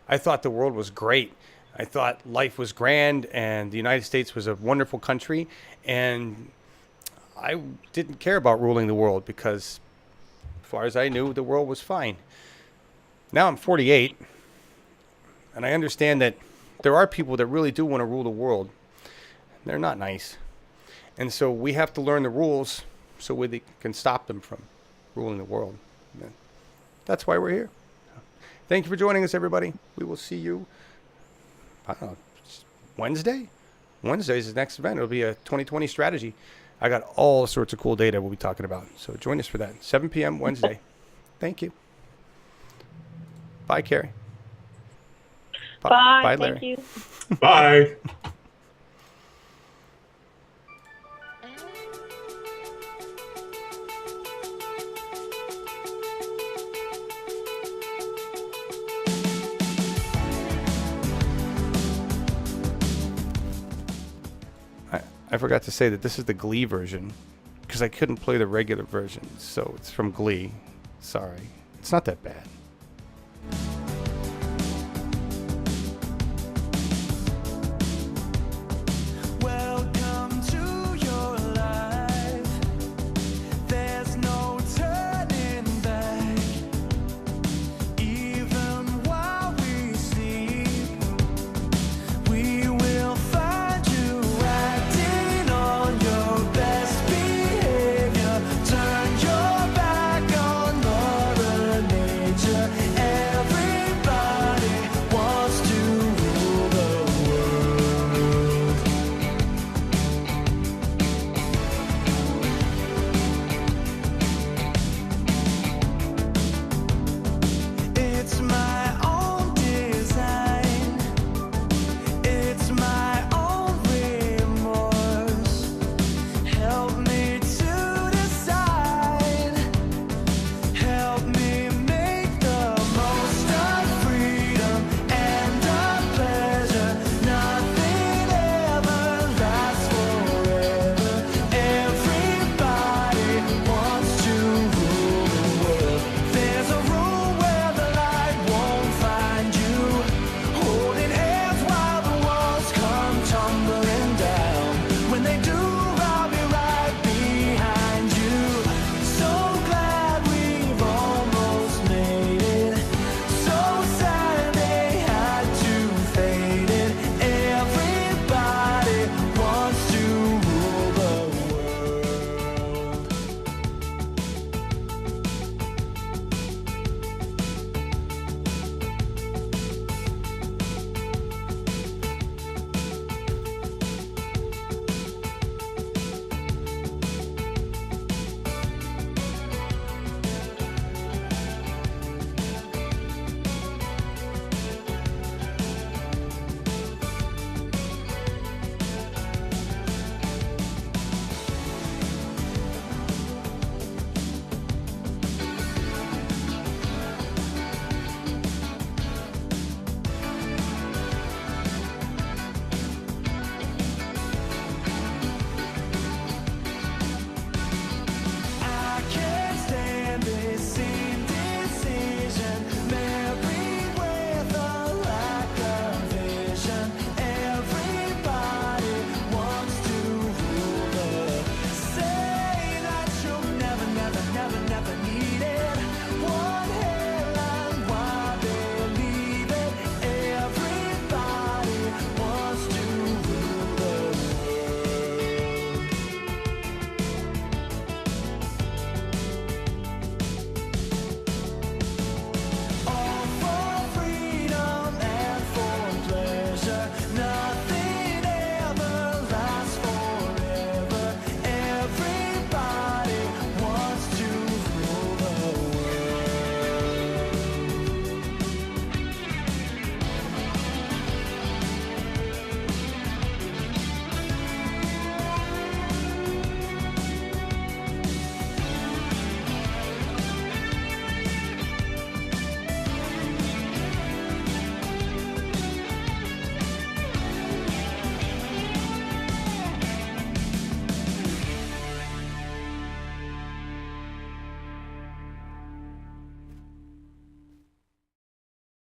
I thought the world was great. I thought life was grand and the United States was a wonderful country. And I didn't care about ruling the world because, as far as I knew, the world was fine. Now I'm 48, and I understand that there are people that really do want to rule the world. They're not nice. And so we have to learn the rules so we can stop them from ruling the world. And that's why we're here. Thank you for joining us, everybody. We will see you, I don't know, Wednesday? Wednesday is the next event. It'll be a 2020 strategy. I got all sorts of cool data we'll be talking about. So join us for that. 7 p.m. Wednesday. Thank you. Bye, Keri. Bye, Larry. thank you. Bye. I forgot to say that this is the Glee version because I couldn't play the regular version. So it's from Glee. Sorry. It's not that bad.